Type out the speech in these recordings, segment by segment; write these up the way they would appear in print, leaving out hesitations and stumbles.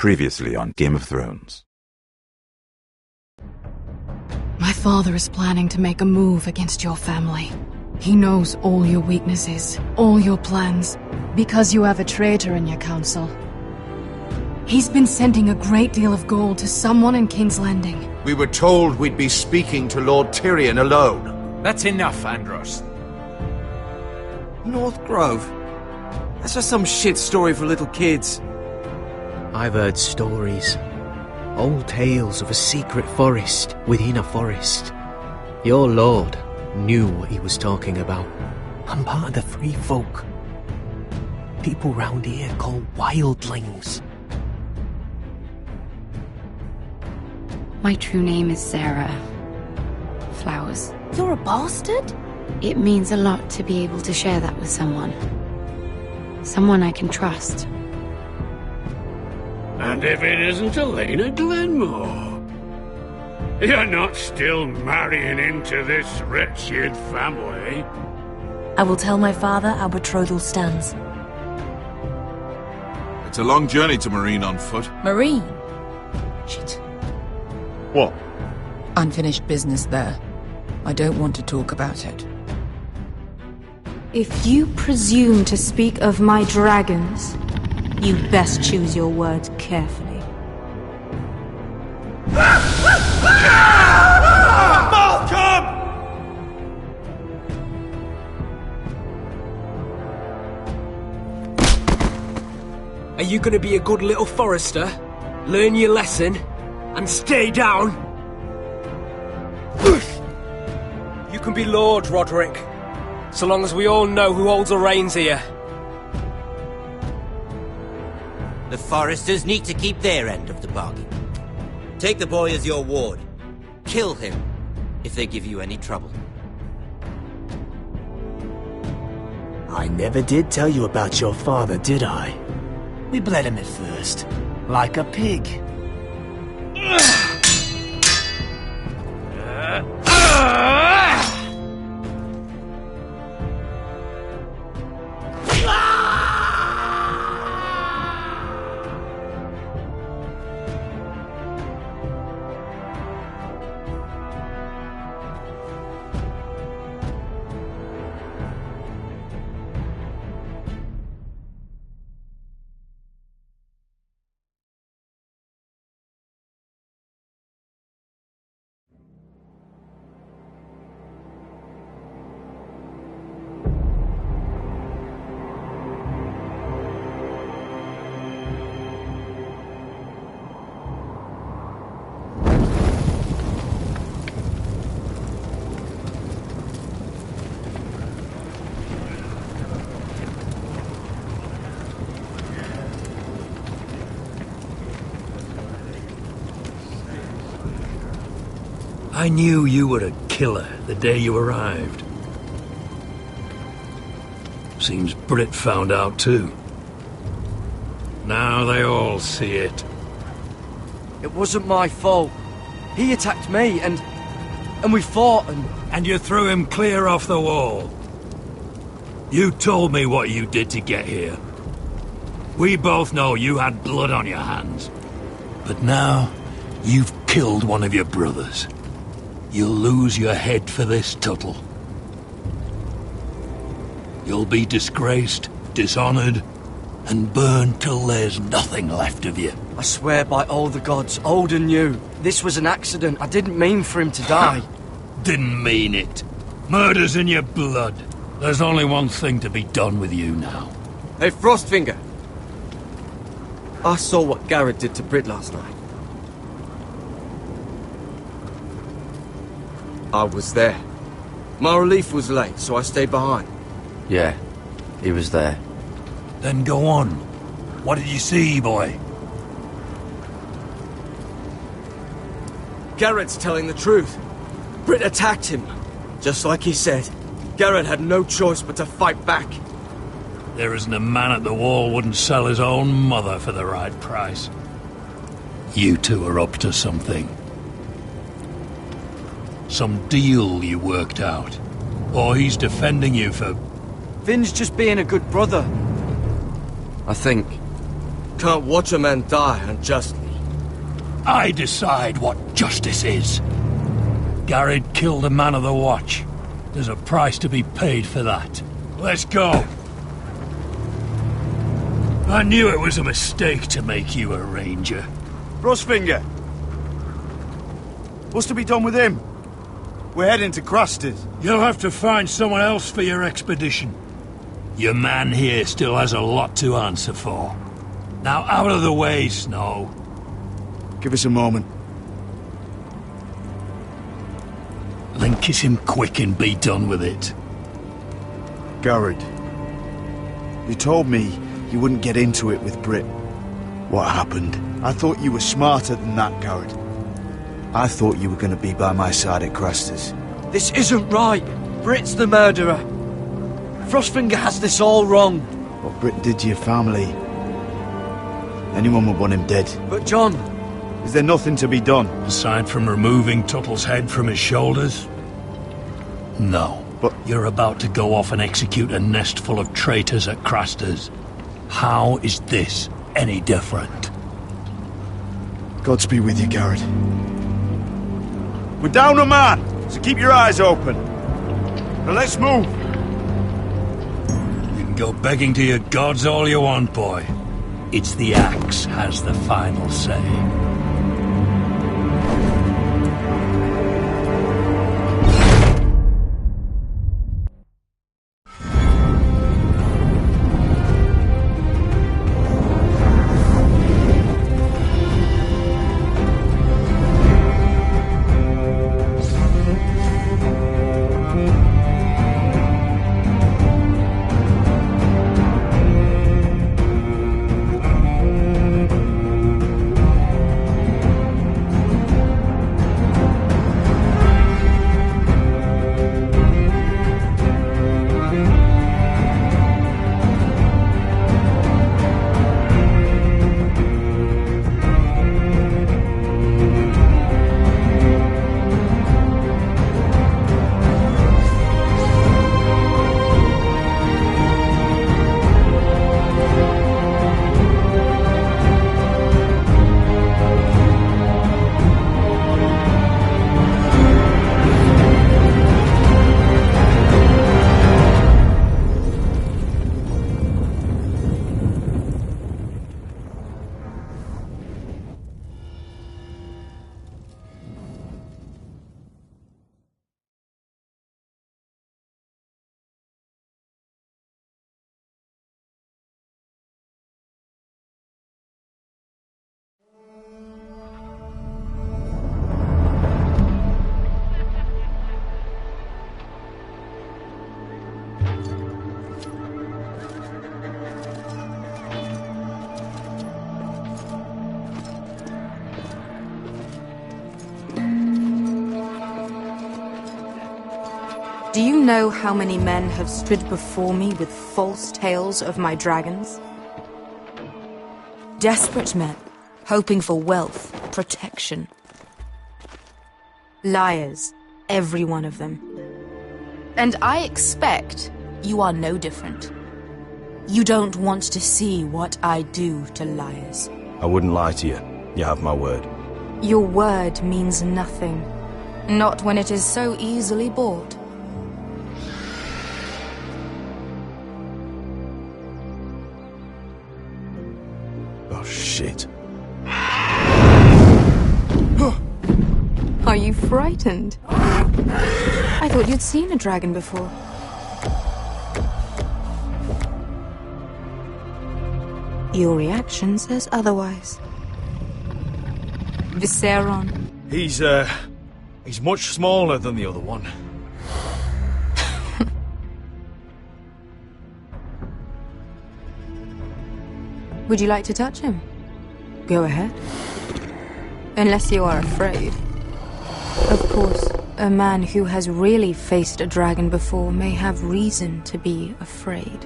Previously on Game of Thrones. My father is planning to make a move against your family. He knows all your weaknesses, all your plans, because you have a traitor in your council. He's been sending a great deal of gold to someone in King's Landing. We were told we'd be speaking to Lord Tyrion alone. That's enough, Andros. North Grove? That's just some shit story for little kids. I've heard stories. Old tales of a secret forest within a forest. Your lord knew what he was talking about. I'm part of the Free Folk. People round here call wildlings. My true name is Sarah Flowers. You're a bastard? It means a lot to be able to share that with someone. Someone I can trust. And if it isn't Elena Glenmore? You're not still marrying into this wretched family? I will tell my father our betrothal stands. It's a long journey to Marine on foot. Marine? Shit. What? Unfinished business there. I don't want to talk about it. If you presume to speak of my dragons, you best choose your words carefully. Malcolm! Are you gonna be a good little forester? Learn your lesson? And stay down? You can be Lord, Roderick. So long as we all know who holds the reins here. The Foresters need to keep their end of the bargain. Take the boy as your ward. Kill him if they give you any trouble. I never did tell you about your father, did I? We bled him at first, like a pig. I knew you were a killer the day you arrived. Seems Britt found out too. Now they all see it. It wasn't my fault. He attacked me and we fought And you threw him clear off the wall. You told me what you did to get here. We both know you had blood on your hands. But now, you've killed one of your brothers. You'll lose your head for this, Tuttle. You'll be disgraced, dishonored, and burned till there's nothing left of you. I swear by all the gods, old and new, this was an accident. I didn't mean for him to die. Didn't mean it. Murder's in your blood. There's only one thing to be done with you now. Hey, Frostfinger. I saw what Garrett did to Britt last night. I was there. My relief was late, so I stayed behind. Yeah, he was there. Then go on. What did you see, boy? Garrett's telling the truth. Britt attacked him. Just like he said. Garrett had no choice but to fight back. There isn't a man at the wall wouldn't sell his own mother for the right price. You two are up to something. Some deal you worked out. Or he's defending you for... Finn's just being a good brother. I think. can't watch a man die unjustly. I decide what justice is. Garrett killed a man of the Watch. There's a price to be paid for that. Let's go. I knew it was a mistake to make you a ranger. Frostfinger! What's to be done with him? We're heading to Crusters. You'll have to find someone else for your expedition. Your man here still has a lot to answer for. Now out of the way, Snow. Give us a moment. Then kiss him quick and be done with it. Garrett, you told me you wouldn't get into it with Britt. What happened? I thought you were smarter than that, Garrett. I thought you were going to be by my side at Crusters. This isn't right. Britt's the murderer. Frostfinger has this all wrong. What Britt did to your family, anyone would want him dead. But John... Is there nothing to be done? Aside from removing Tuttle's head from his shoulders? No. But you're about to go off and execute a nest full of traitors at Crusters. How is this any different? Godspeed with you, Garrett. We're down a man, so keep your eyes open. Now let's move. You can go begging to your gods all you want, boy. It's the axe has the final say. Do you know how many men have stood before me with false tales of my dragons? Desperate men, hoping for wealth, protection. Liars, every one of them. And I expect you are no different. You don't want to see what I do to liars. I wouldn't lie to you. You have my word. Your word means nothing. Not when it is so easily bought. Oh, shit. Are you frightened? I thought you'd seen a dragon before. Your reaction says otherwise. Viserion. He's much smaller than the other one. Would you like to touch him? Go ahead. Unless you are afraid. Of course, a man who has really faced a dragon before may have reason to be afraid.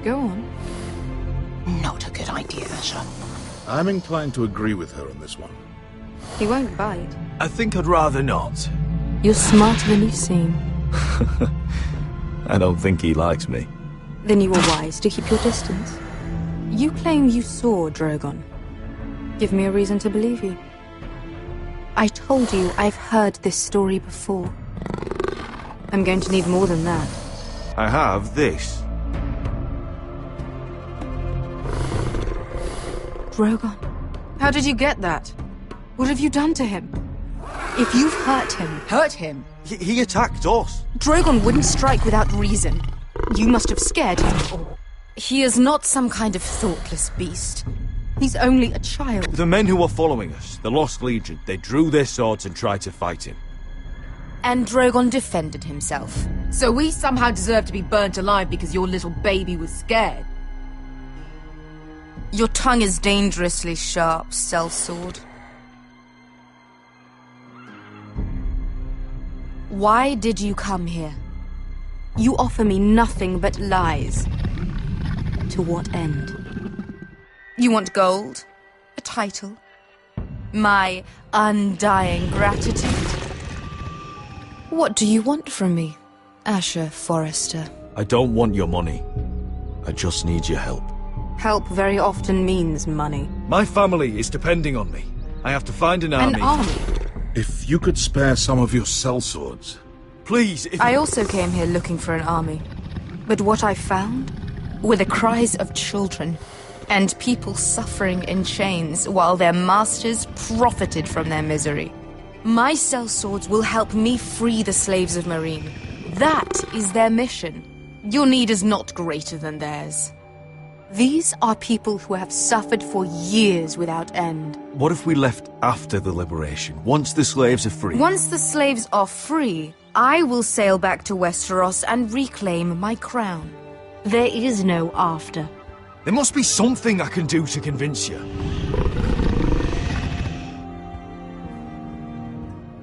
Go on. Not a good idea, sir. I'm inclined to agree with her on this one. He won't bite. I think I'd rather not. You're smarter than you seem. I don't think he likes me. Then you were wise to keep your distance. You claim you saw Drogon. Give me a reason to believe you. I told you I've heard this story before. I'm going to need more than that. I have this. Drogon, how did you get that? What have you done to him? If you've hurt him... Hurt him? He attacked us. Drogon wouldn't strike without reason. You must have scared him, or... He is not some kind of thoughtless beast. He's only a child. The men who were following us, the Lost Legion, they drew their swords and tried to fight him. And Drogon defended himself. So we somehow deserve to be burnt alive because your little baby was scared. Your tongue is dangerously sharp, sellsword. Why did you come here? You offer me nothing but lies. To what end? You want gold? A title? My undying gratitude? What do you want from me, Asher Forrester? I don't want your money. I just need your help. Help very often means money. My family is depending on me. I have to find an army. An army? If you could spare some of your sellswords. Please, I also came here looking for an army. But what I found were the cries of children and people suffering in chains while their masters profited from their misery. My sellswords will help me free the slaves of Meereen. That is their mission. Your need is not greater than theirs. These are people who have suffered for years without end. What if we left after the liberation, once the slaves are free? Once the slaves are free, I will sail back to Westeros and reclaim my crown. There is no after. There must be something I can do to convince you.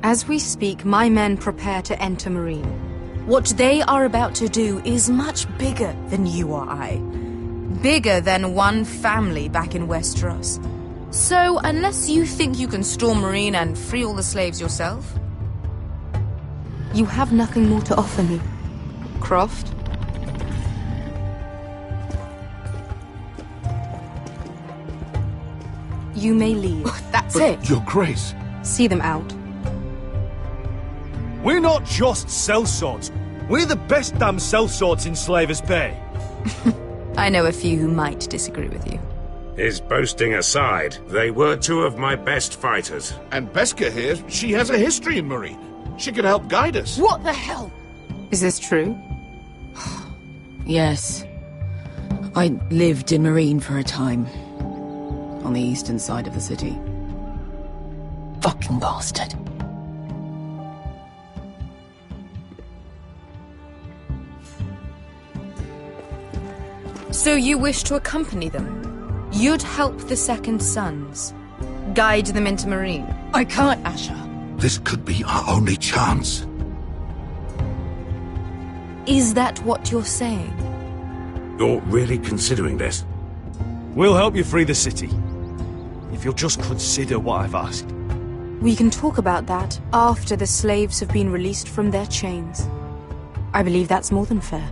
As we speak, my men prepare to enter Meereen. What they are about to do is much bigger than you or I. Bigger than one family back in Westeros. So, unless you think you can storm Meereen and free all the slaves yourself, you have nothing more to offer me, Croft. You may leave. That's it. Your Grace. See them out. We're not just sellswords. We're the best damn sellswords in Slavers Bay. I know a few who might disagree with you. His boasting aside, they were two of my best fighters. And Beskha here, she has a history in Meereen. She could help guide us. What the hell? Is this true? Yes. I lived in Meereen for a time. On the eastern side of the city. Fucking bastard. So you wish to accompany them? You'd help the Second Sons. Guide them into Meereen. I can't, Asher. This could be our only chance. Is that what you're saying? You're really considering this? We'll help you free the city. If you'll just consider what I've asked. We can talk about that after the slaves have been released from their chains. I believe that's more than fair.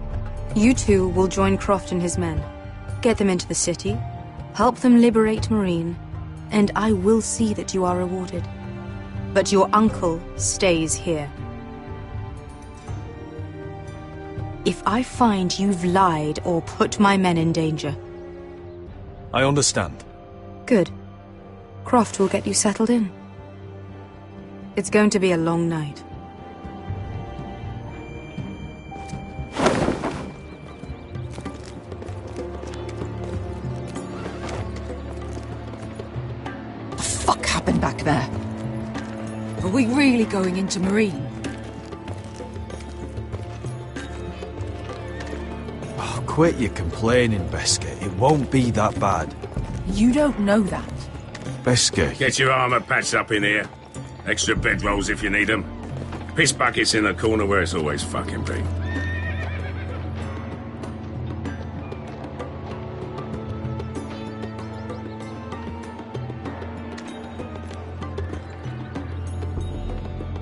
You two will join Croft and his men. Get them into the city, help them liberate Meereen, and I will see that you are rewarded. But your uncle stays here. If I find you've lied or put my men in danger... I understand. Good. Croft will get you settled in. It's going to be a long night. What the fuck happened back there? Are we really going into Meereen? Oh, quit your complaining, Beskha. It won't be that bad. You don't know that. Beskha. Get your armor patched up in here. Extra bedrolls if you need them. Piss buckets in the corner where it's always fucking been.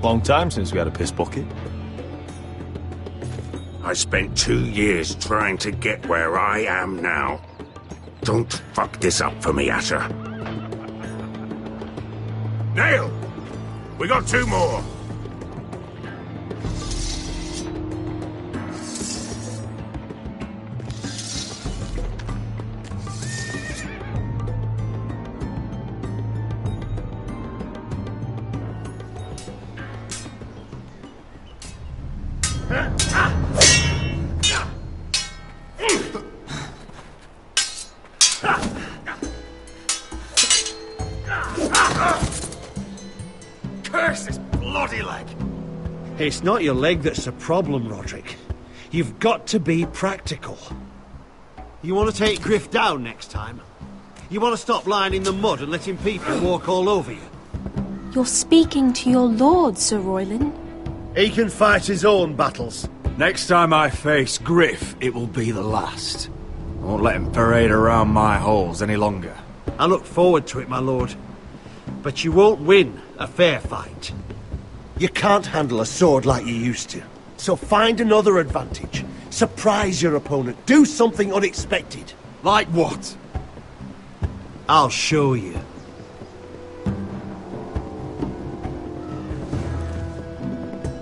Long time since we had a piss bucket. I spent 2 years trying to get where I am now. Don't fuck this up for me, Asher. Nail! We got 2 more! Curse this bloody leg! It's not your leg that's the problem, Roderick. You've got to be practical. You want to take Griff down next time? You want to stop lying in the mud and letting people walk all over you? You're speaking to your lord, Sir Royland. He can fight his own battles. Next time I face Griff, it will be the last. I won't let him parade around my halls any longer. I look forward to it, my lord. But you won't win a fair fight. You can't handle a sword like you used to. So find another advantage. Surprise your opponent. Do something unexpected. Like what? I'll show you.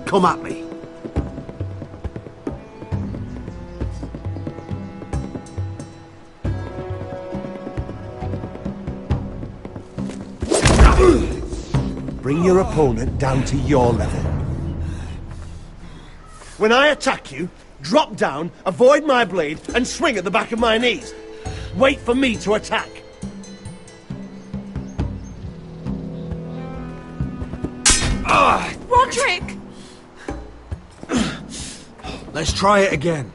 Come at me. Bring your opponent down to your level. When I attack you, drop down, avoid my blade, and swing at the back of my knees. Wait for me to attack. Roderick! Let's try it again.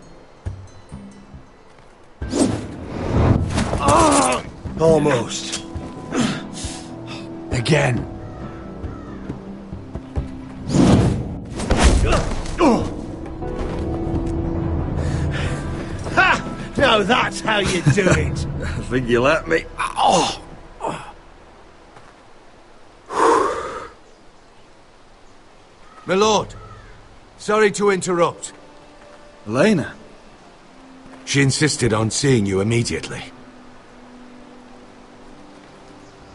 Almost. Again. Ha! Now that's how you do it. I think you let me. Oh! My lord, sorry to interrupt. Elena? She insisted on seeing you immediately.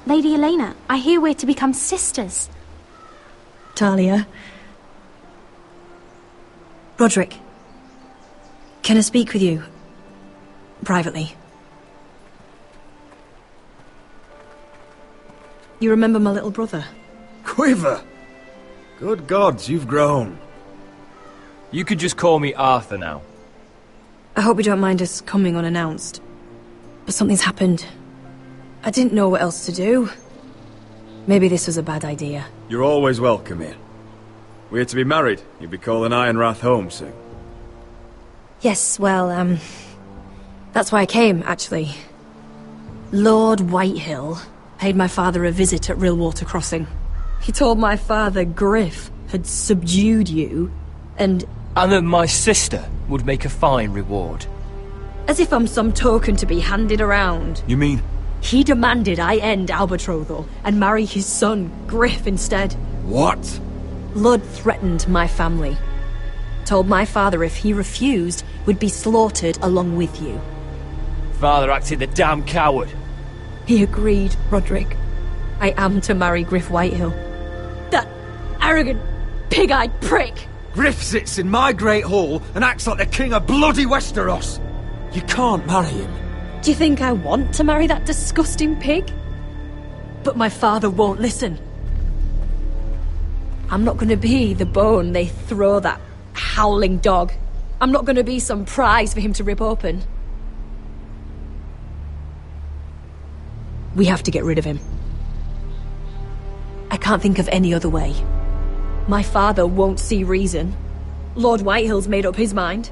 Lady Elena, I hear we're to become sisters. Talia. Roderick. Can I speak with you? Privately. You remember my little brother? Quiver! Good gods, you've grown. You could just call me Arthur now. I hope you don't mind us coming unannounced. But something's happened. I didn't know what else to do. Maybe this was a bad idea. You're always welcome here. We're to be married. You'll be calling Ironrath home soon. Yes, well, that's why I came, actually. Lord Whitehill paid my father a visit at Rillwater Crossing. He told my father Griff had subdued you, and that my sister would make a fine reward. As if I'm some token to be handed around. You mean? He demanded I end our betrothal and marry his son, Griff, instead. What? Lud threatened my family. Told my father if he refused, we'd be slaughtered along with you. Father acted the damn coward. He agreed, Roderick. I am to marry Griff Whitehill. That arrogant, pig-eyed prick! Griff sits in my great hall and acts like the king of bloody Westeros. You can't marry him. Do you think I want to marry that disgusting pig? But my father won't listen. I'm not gonna be the bone they throw that howling dog. I'm not gonna be some prize for him to rip open. We have to get rid of him. I can't think of any other way. My father won't see reason. Lord Whitehill's made up his mind.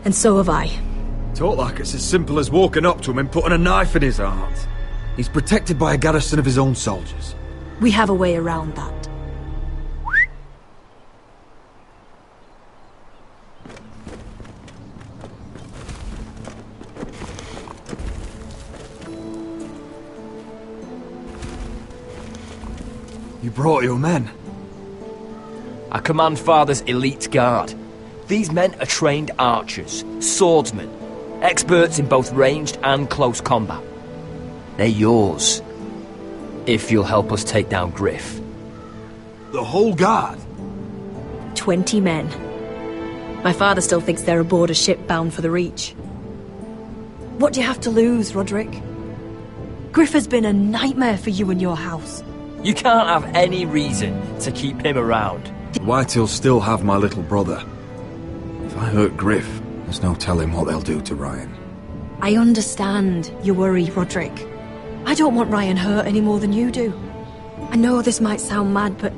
And so have I. Talk like it's as simple as walking up to him and putting a knife in his heart. He's protected by a garrison of his own soldiers. We have a way around that. You brought your men. I command Father's elite guard. These men are trained archers, swordsmen, experts in both ranged and close combat. They're yours. If you'll help us take down Griff. The whole guard? 20 men. My father still thinks they're aboard a ship bound for the Reach. What do you have to lose, Roderick? Griff has been a nightmare for you and your house. You can't have any reason to keep him around. Whitehills still have my little brother. If I hurt Griff, there's no telling what they'll do to Ryan. I understand your worry, Roderick. I don't want Ryan hurt any more than you do. I know this might sound mad, but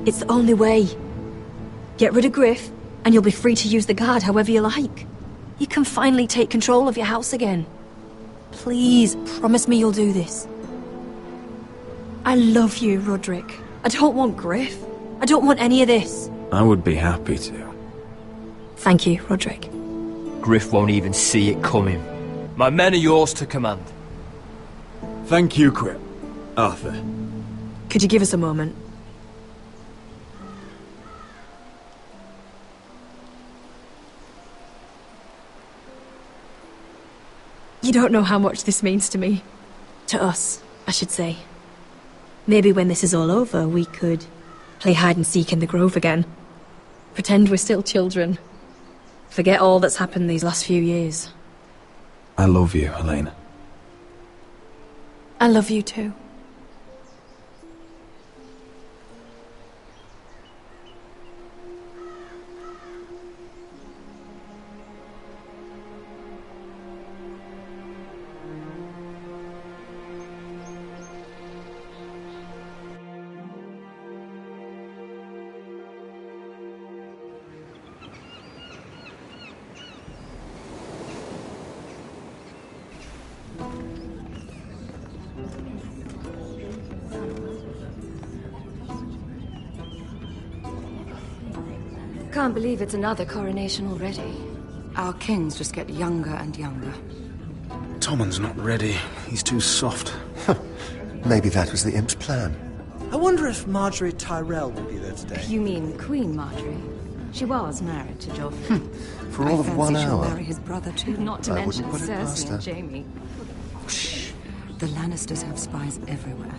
it's the only way. Get rid of Griff, and you'll be free to use the guard however you like. You can finally take control of your house again. Please, promise me you'll do this. I love you, Roderick. I don't want Griff. I don't want any of this. I would be happy to. Thank you, Roderick. Griff won't even see it coming. My men are yours to command. Thank you, Quip. Arthur. Could you give us a moment? You don't know how much this means to me. To us, I should say. Maybe when this is all over, we could play hide and seek in the Grove again. Pretend we're still children. Forget all that's happened these last few years. I love you, Elena. I love you too. Can't believe it's another coronation already. Our kings just get younger and younger. Tommen's not ready. He's too soft. Maybe that was the imp's plan. I wonder if Marjorie Tyrell will be there today. You mean Queen Marjorie? She was married to Joffrey. For all of 1 hour. She'll marry his brother too. Not to mention Cersei and Jaime. Shh. The Lannisters have spies everywhere.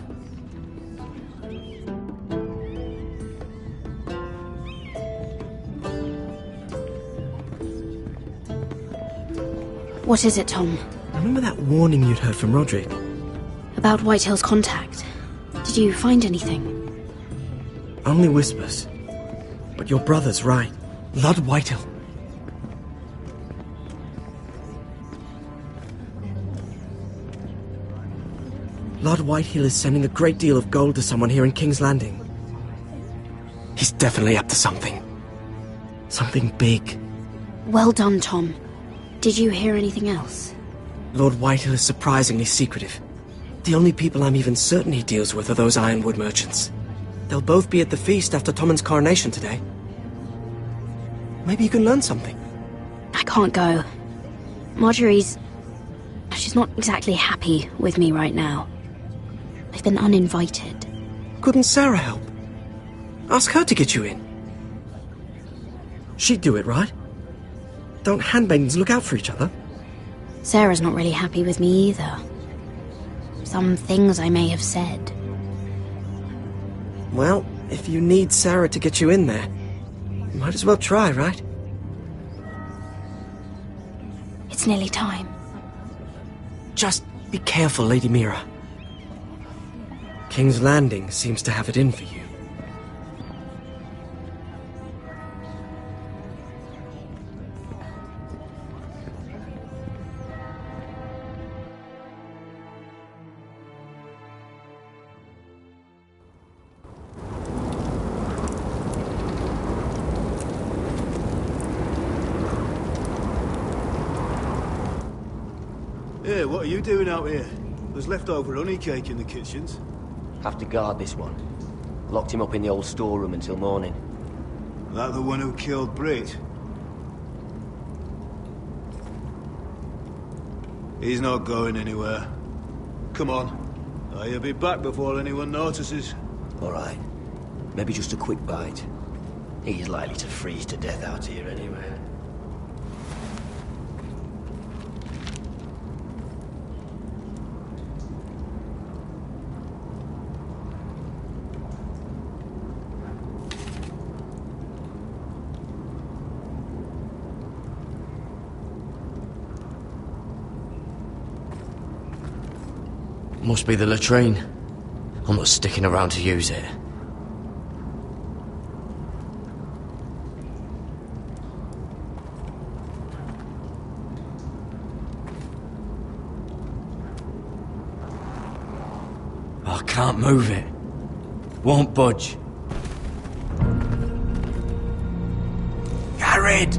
What is it, Tom? Remember that warning you'd heard from Roderick? About Whitehill's contact. Did you find anything? Only whispers. But your brother's right. Lord Whitehill. Lord Whitehill is sending a great deal of gold to someone here in King's Landing. He's definitely up to something. Something big. Well done, Tom. Did you hear anything else? Lord Whitehill is surprisingly secretive. The only people I'm even certain he deals with are those Ironwood merchants. They'll both be at the feast after Tommen's coronation today. Maybe you can learn something. I can't go. Marjorie's... she's not exactly happy with me right now. I've been uninvited. Couldn't Sarah help? Ask her to get you in. She'd do it, right? Don't handmaidens look out for each other? Sarah's not really happy with me either. Some things I may have said. Well, if you need Sarah to get you in there, you might as well try, right? It's nearly time. Just be careful, Lady Mira. King's Landing seems to have it in for you. Hey, what are you doing out here? There's leftover honey cake in the kitchens. Have to guard this one. Locked him up in the old storeroom until morning. That the one who killed Brit? He's not going anywhere. Come on. You'll be back before anyone notices. All right. Maybe just a quick bite. He's likely to freeze to death out here anyway. Must be the latrine. I'm not sticking around to use it. I can't move it. Won't budge. Gared!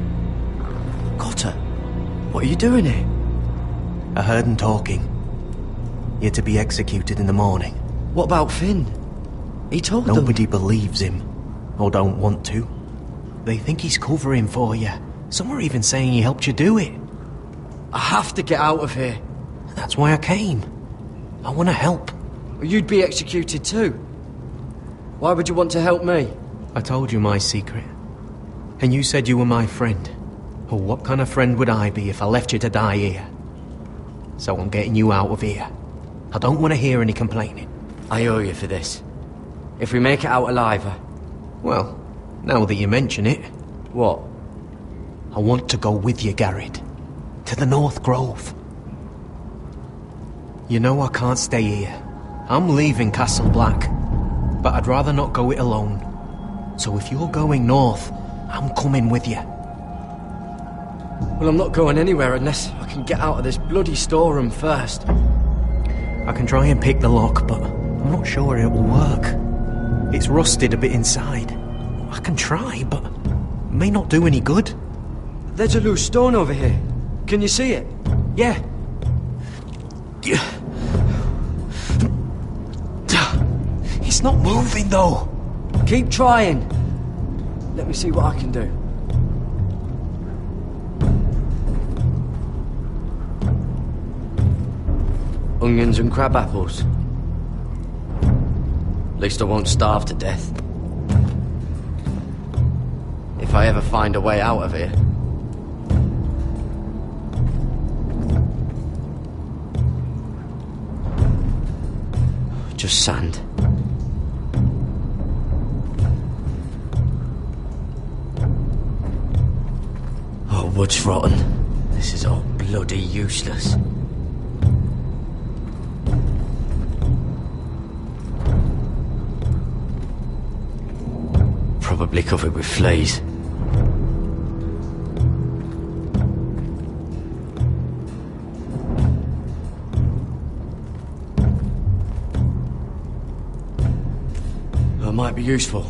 Cotter, what are you doing here? I heard him talking. You're to be executed in the morning. What about Finn? He told them... Nobody believes him. Or don't want to. They think he's covering for you. Some are even saying he helped you do it. I have to get out of here. That's why I came. I want to help. You'd be executed too. Why would you want to help me? I told you my secret. And you said you were my friend. Well, what kind of friend would I be if I left you to die here? So I'm getting you out of here. I don't want to hear any complaining. I owe you for this. If we make it out alive... Well, now that you mention it... What? I want to go with you, Gared. To the North Grove. You know I can't stay here. I'm leaving Castle Black. But I'd rather not go it alone. So if you're going north, I'm coming with you. Well, I'm not going anywhere unless I can get out of this bloody storeroom first. I can try and pick the lock, but I'm not sure it will work. It's rusted a bit inside. I can try, but it may not do any good. There's a loose stone over here. Can you see it? Yeah. It's not moving, though. Keep trying. Let me see what I can do. Onions and crab apples. At least I won't starve to death. If I ever find a way out of here. Just sand. Oh, wood's rotten. This is all bloody useless. Probably covered with fleas. That might be useful.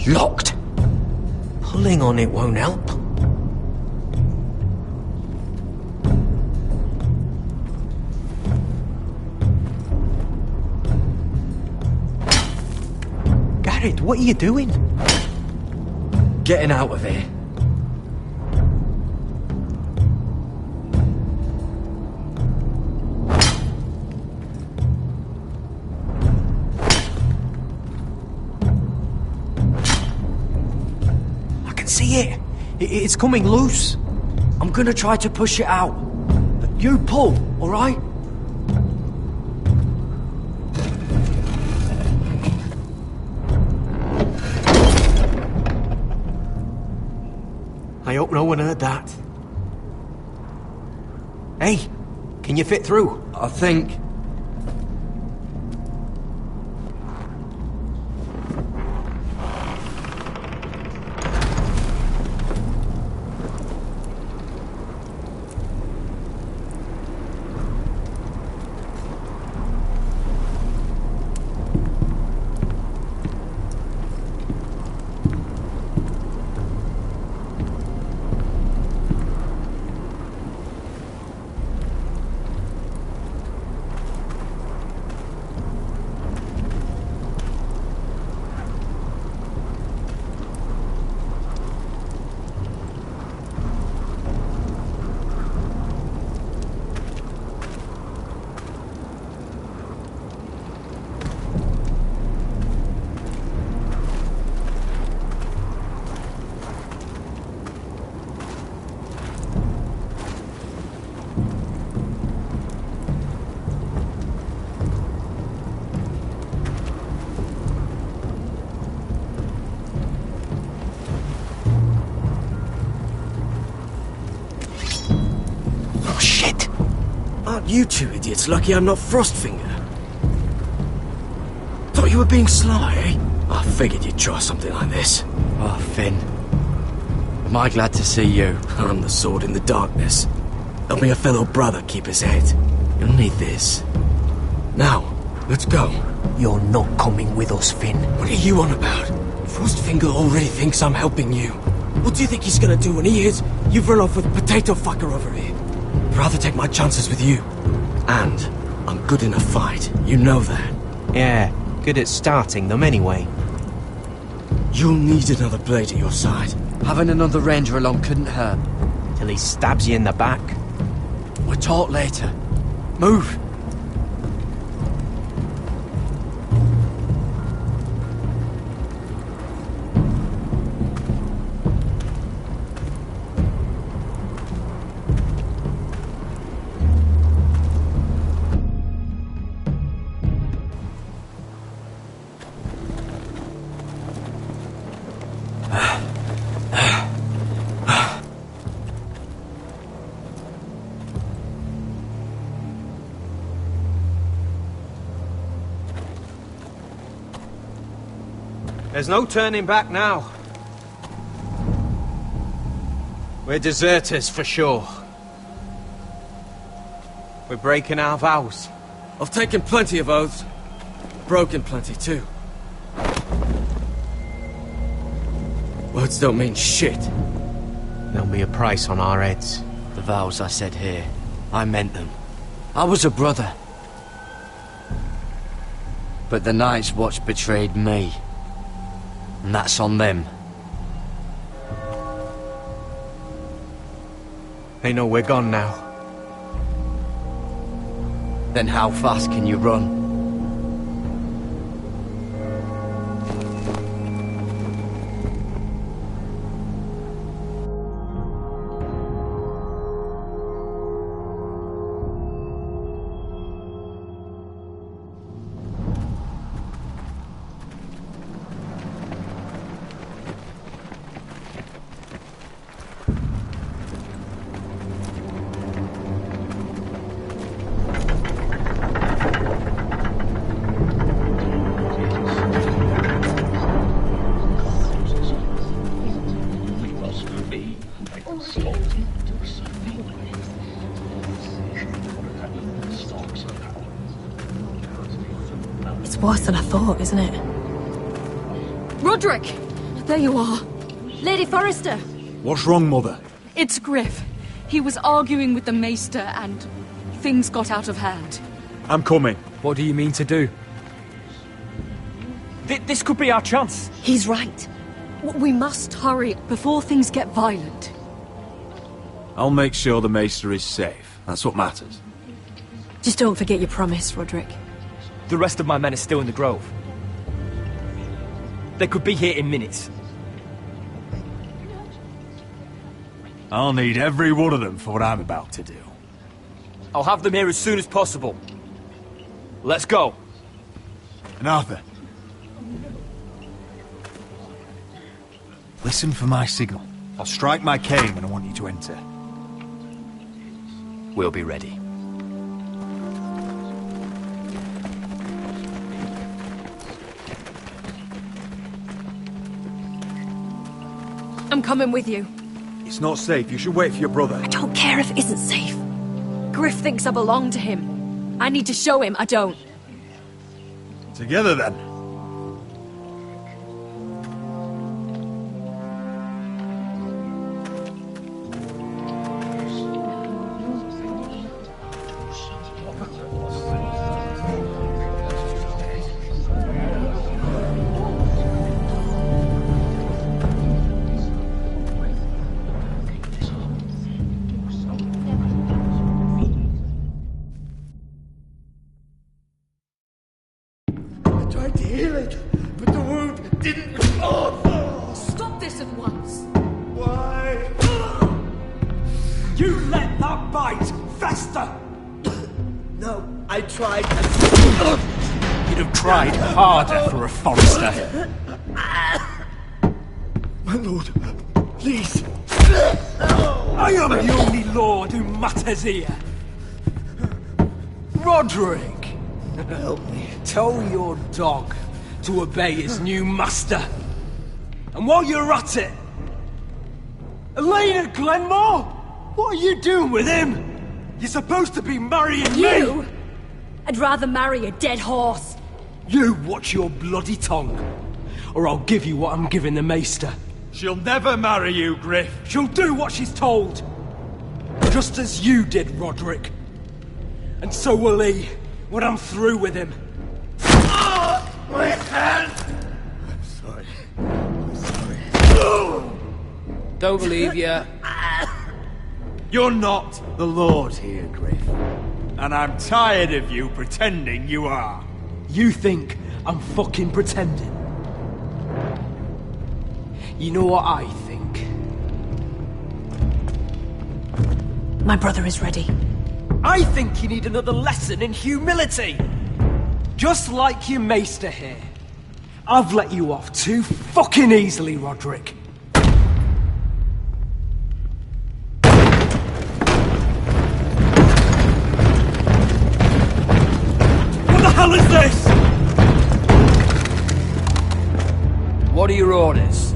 Locked. Pulling on it won't help. Gared, what are you doing? Getting out of here. See it? It's coming loose. I'm gonna try to push it out. You pull, all right? I hope no one heard that. Hey, can you fit through? I think. You two idiots lucky I'm not Frostfinger. Thought you were being sly, eh? I figured you'd try something like this. Oh, Finn. Am I glad to see you? I'm the sword in the darkness. Helping a fellow brother keep his head. You'll need this. Now, let's go. You're not coming with us, Finn. What are you on about? Frostfinger already thinks I'm helping you. What do you think he's gonna do when he hears you've run off with Potato Fucker over here? I'd rather take my chances with you. And I'm good in a fight. You know that. Yeah, good at starting them anyway. You'll need another blade at your side. Having another ranger along couldn't hurt. Till he stabs you in the back. We'll talk later. Move! There's no turning back now. We're deserters for sure. We're breaking our vows. I've taken plenty of oaths. Broken plenty too. Words don't mean shit. There'll be a price on our heads. The vows I said here, I meant them. I was a brother. But the Night's Watch betrayed me. And that's on them. They know we're gone now. Then how fast can you run? It's worse than I thought, isn't it? Roderick! There you are. Lady Forrester! What's wrong, Mother? It's Griff. He was arguing with the Maester and things got out of hand. I'm coming. What do you mean to do? This could be our chance. He's right. We must hurry before things get violent. I'll make sure the Maester is safe. That's what matters. Just don't forget your promise, Roderick. The rest of my men are still in the grove. They could be here in minutes. I'll need every one of them for what I'm about to do. I'll have them here as soon as possible. Let's go. And Arthur, listen for my signal. I'll strike my cane when I want you to enter. We'll be ready. I'm coming with you. It's not safe. You should wait for your brother. I don't care if it isn't safe. Griff thinks I belong to him. I need to show him I don't. Together, then. You'd have tried harder for a Forrester. My lord, please. I am the only lord who matters here. Roderick! Help me. Tell your dog to obey his new master. And while you're at it... Elena Glenmore! What are you doing with him? You're supposed to be marrying You? me! I'd rather marry a dead horse. You watch your bloody tongue, or I'll give you what I'm giving the Maester. She'll never marry you, Griff. She'll do what she's told. Just as you did, Roderick. And so will he, when I'm through with him. My hand! I'm sorry. Don't believe you. You're not the Lord here, Griff. And I'm tired of you pretending you are. You think I'm fucking pretending? You know what I think? My brother is ready. I think you need another lesson in humility. Just like your Maester here. I've let you off too fucking easily, Roderick. What the hell is this? What are your orders?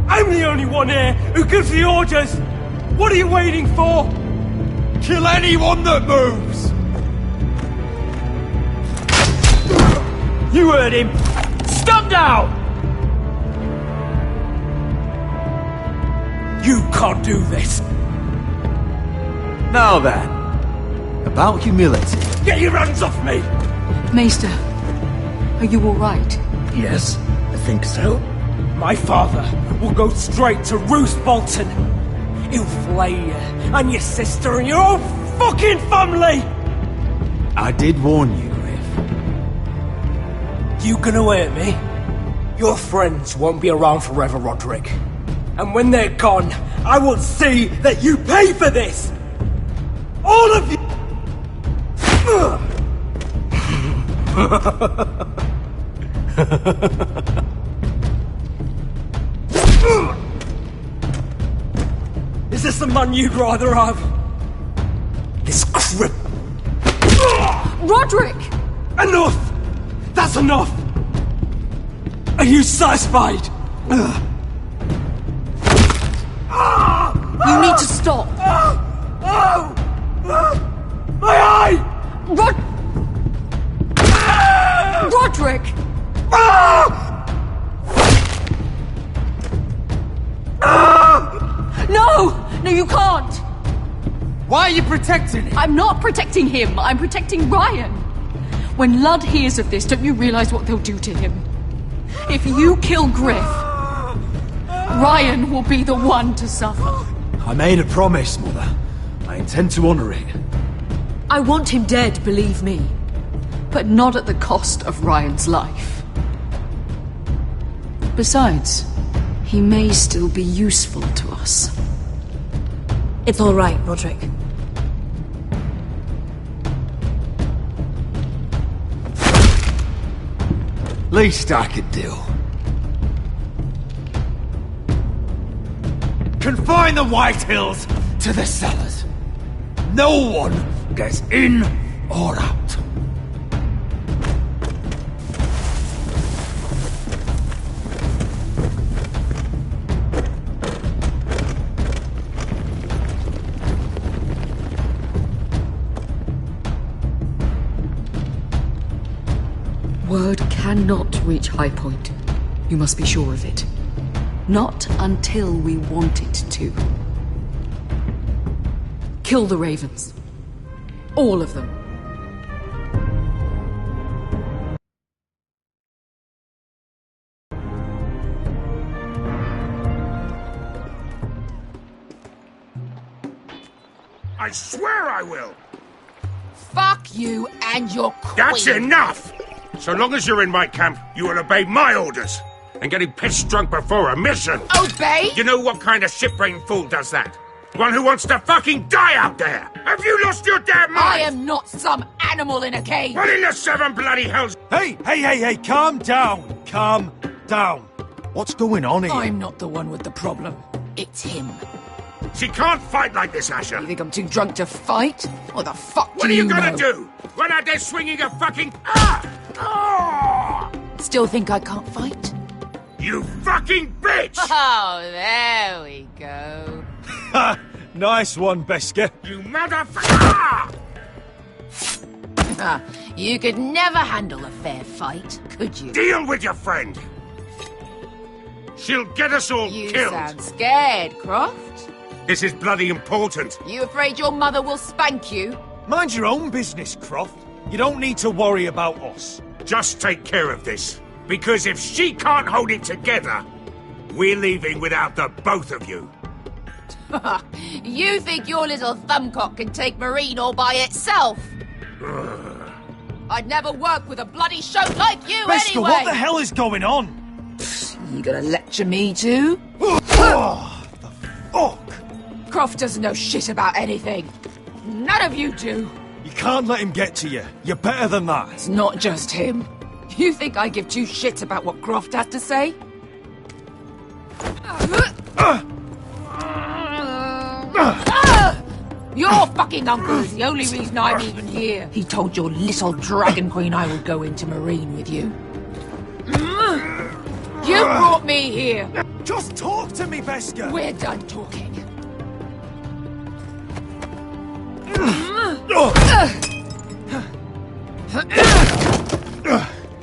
I'm the only one here who gives the orders! What are you waiting for? Kill anyone that moves! You heard him! Stand down! You can't do this! Now then, about humility. Get your hands off me! Maester, are you alright? Yes, I think so. My father will go straight to Roose Bolton. He'll flay you, and your sister, and your whole fucking family! I did warn you, Griff. You gonna hurt me? Your friends won't be around forever, Roderick. And when they're gone, I will see that you pay for this! All of you! Is this the man you'd rather have? This crip... Roderick! Enough! That's enough! Are you satisfied? You need to stop! My eye! Roderick! No! No, you can't! Why are you protecting him? I'm not protecting him. I'm protecting Ryan. When Ludd hears of this, don't you realize what they'll do to him? If you kill Griff, Ryan will be the one to suffer. I made a promise, Mother. I intend to honor it. I want him dead, believe me. But not at the cost of Ryan's life. Besides, he may still be useful to us. It's all right, Roderick. Least I could do. Confine the Whitehills to the cellars. No one gets in or out. Word cannot reach High Point. You must be sure of it. Not until we want it to. Kill the Ravens. All of them. I swear I will! Fuck you and your queen. That's enough! So long as you're in my camp, you will obey my orders. And getting pissed drunk before a mission. Obey? You know what kind of shit-brained fool does that? One who wants to fucking die out there! Have you lost your damn mind? I am not some animal in a cage! What in the seven bloody hells? Hey, calm down! Calm down! What's going on here? I'm not the one with the problem. It's him. She can't fight like this, Asher. You think I'm too drunk to fight? What the fuck What do are you you gonna know? do? Run out there swinging a fucking... Still think I can't fight? You fucking bitch! Oh, there we go. Ha! Nice one, Beskar. You motherfucker! You could never handle a fair fight, could you? Deal with your friend! She'll get us all You killed! sound scared, Croft. This is bloody important. You afraid your mother will spank you? Mind your own business, Croft. You don't need to worry about us. Just take care of this. Because if she can't hold it together, we're leaving without the both of you. You think your little thumbcock can take Marine all by itself? I'd never work with a bloody shote like you Beskar, anyway! what the hell is going on? You gonna lecture me too? Oh, the fuck? Croft doesn't know shit about anything. None of you do. You can't let him get to you. You're better than that. It's not just him. You think I give two shits about what Croft has to say? Your fucking uncle is the only reason I'm even here. He told your little dragon queen I would go into Marine with you. You brought me here. Just talk to me, Beskar. We're done talking.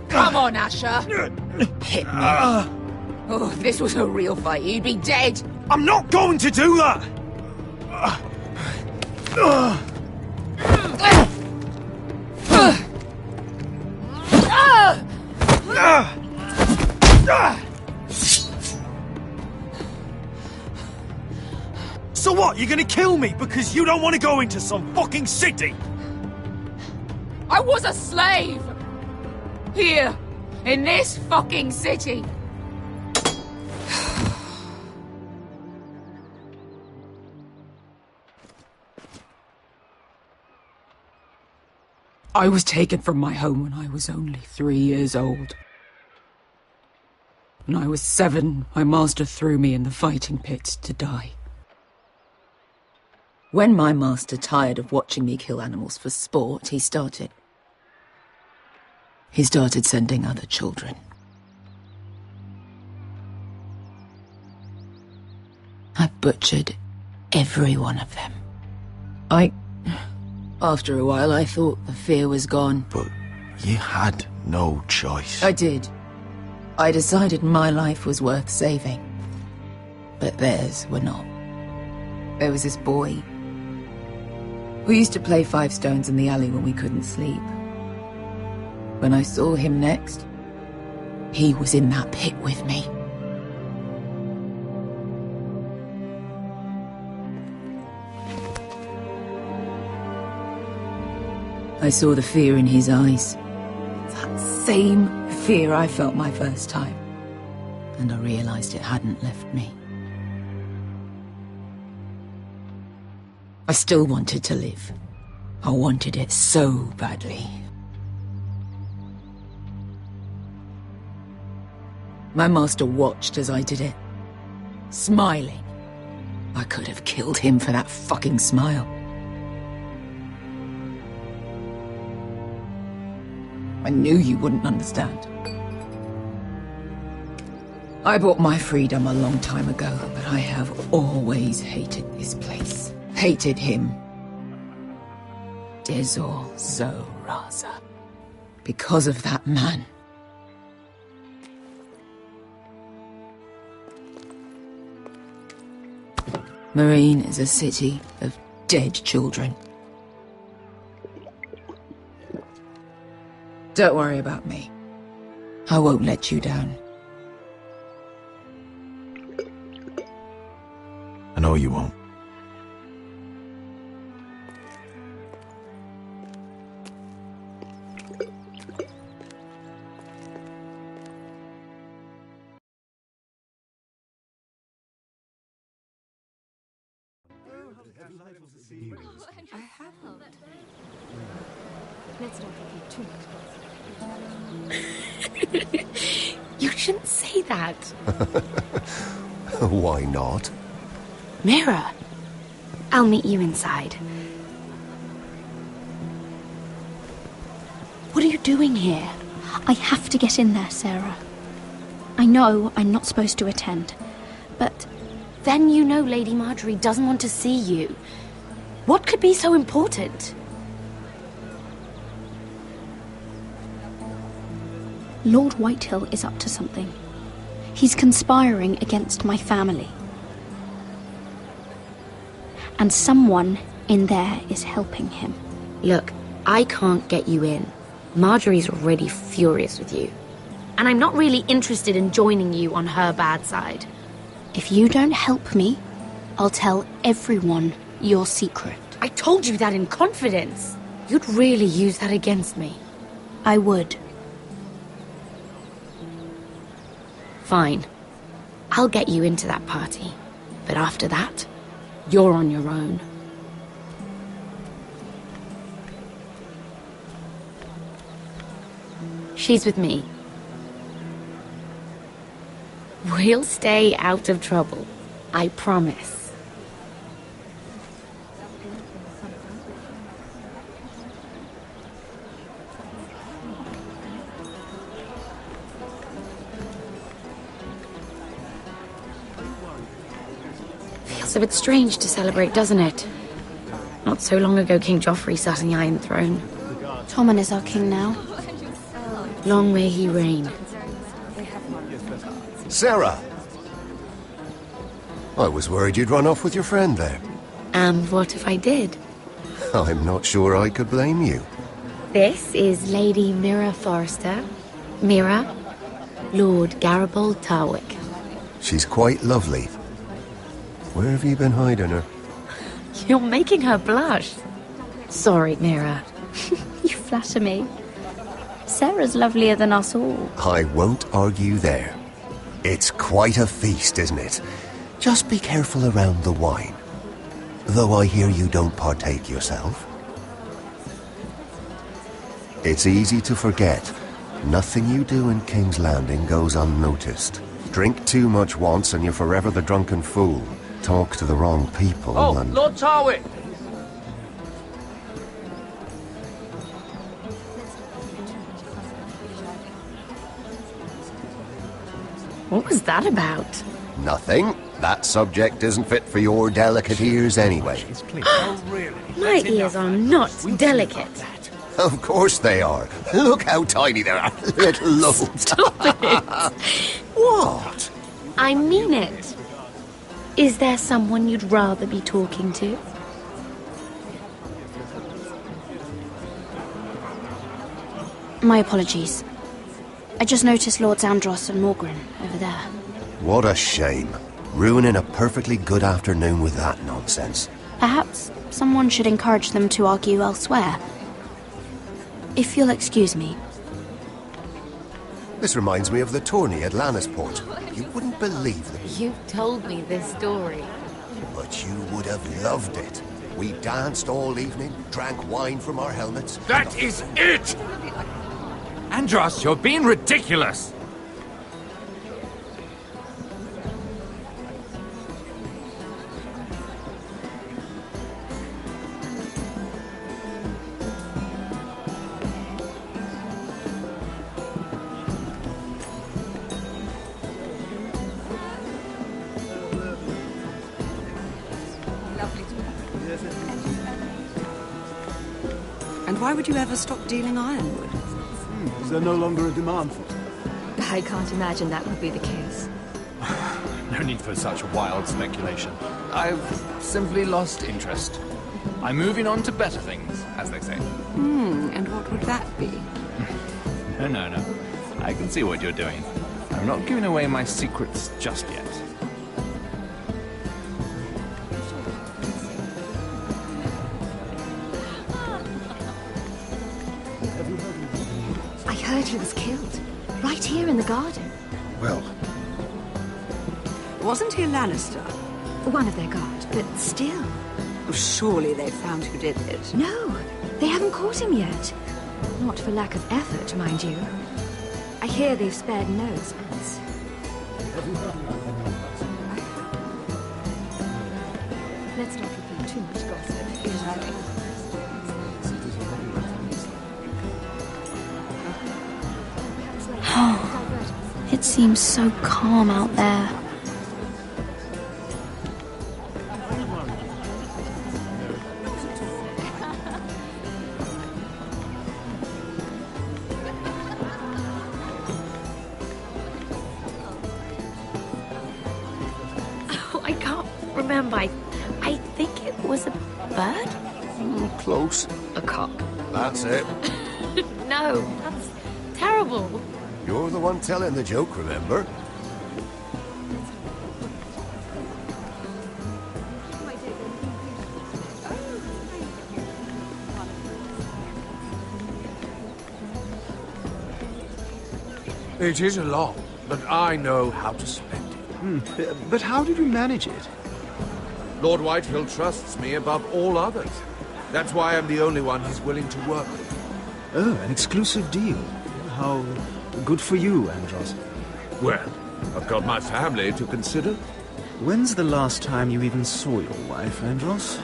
Come on, Asher. Hit me. Oh, if this was a real fight, you'd be dead. I'm not going to do that. So what, you're gonna kill me because you don't want to go into some fucking city? I was a slave! Here, in this fucking city. I was taken from my home when I was only 3 years old. When I was 7, my master threw me in the fighting pit to die. When my master tired of watching me kill animals for sport, he started sending other children. I butchered every one of them. After a while, I thought the fear was gone. But you had no choice. I did. I decided my life was worth saving. But theirs were not. There was this boy who used to play 5 stones in the alley when we couldn't sleep. When I saw him next, he was in that pit with me. I saw the fear in his eyes. That same fear I felt my first time. And I realized it hadn't left me. I still wanted to live. I wanted it so badly. My master watched as I did it, smiling. I could have killed him for that fucking smile. I knew you wouldn't understand. I bought my freedom a long time ago, but I have always hated this place. Hated him. Dezor Zo Raza. Because of that man. Marine is a city of dead children. Don't worry about me. I won't let you down. I know you won't. I haven't. Let's not repeat too much. You shouldn't say that. Why not? Mira, I'll meet you inside. What are you doing here? I have to get in there, Sarah. I know I'm not supposed to attend, but then you know Lady Marjorie doesn't want to see you. What could be so important? Lord Whitehill is up to something. He's conspiring against my family. And someone in there is helping him. Look, I can't get you in. Marjorie's already furious with you. And I'm not really interested in joining you on her bad side. If you don't help me, I'll tell everyone your secret. I told you that in confidence. You'd really use that against me. I would. Fine. I'll get you into that party. But after that, you're on your own. She's with me. We'll stay out of trouble. I promise. Feels a bit strange to celebrate, doesn't it? Not so long ago, King Joffrey sat on the Iron Throne. Tommen is our king now. Long may he reign. Sarah! I was worried you'd run off with your friend there. And what if I did? I'm not sure I could blame you. This is Lady Mira Forrester. Mira, Lord Garibald Tarwick. She's quite lovely. Where have you been hiding her? You're making her blush. Sorry, Mira. You flatter me. Sarah's lovelier than us all. I won't argue there. It's quite a feast, isn't it? Just be careful around the wine. Though I hear you don't partake yourself. It's easy to forget. Nothing you do in King's Landing goes unnoticed. Drink too much once and you're forever the drunken fool. Talk to the wrong people and... Lord Tarwick! What was that about? Nothing. That subject isn't fit for your delicate ears anyway. My ears are not delicate. Of course they are. Look how tiny they are. Little lobes. Stop it. What? I mean it. Is there someone you'd rather be talking to? My apologies. I just noticed Lords Andros and Morgren over there. What a shame. Ruining a perfectly good afternoon with that nonsense. Perhaps someone should encourage them to argue elsewhere. If you'll excuse me. This reminds me of the tourney at Lannisport. You wouldn't believe it. You've told me this story. But you would have loved it. We danced all evening, drank wine from our helmets. That is it! Andros, you're being ridiculous! And why would you ever stop dealing ironwood? Is there no longer a demand for it? I can't imagine that would be the case. No need for such wild speculation. I've simply lost interest. I'm moving on to better things, as they say. And what would that be? No. I can see what you're doing. I'm not giving away my secrets just yet. I heard he was killed. Right here in the garden. Well... Wasn't he a Lannister? One of their guard, but still. Surely they found who did it. No, they haven't caught him yet. Not for lack of effort, mind you. I hear they've spared no expense. Let's not repeat. Too much gossip. Exactly. It seems so calm out there. I can't remember. I think it was a bird? Close. A cock. That's it. No, that's terrible. You're the one telling the joke, remember? It is a lot, but I know how to spend it. But how did you manage it? Lord Whitehill trusts me above all others. That's why I'm the only one he's willing to work with. Oh, an exclusive deal. How good for you, Andros. Well, I've got my family to consider. When's the last time you even saw your wife, Andros?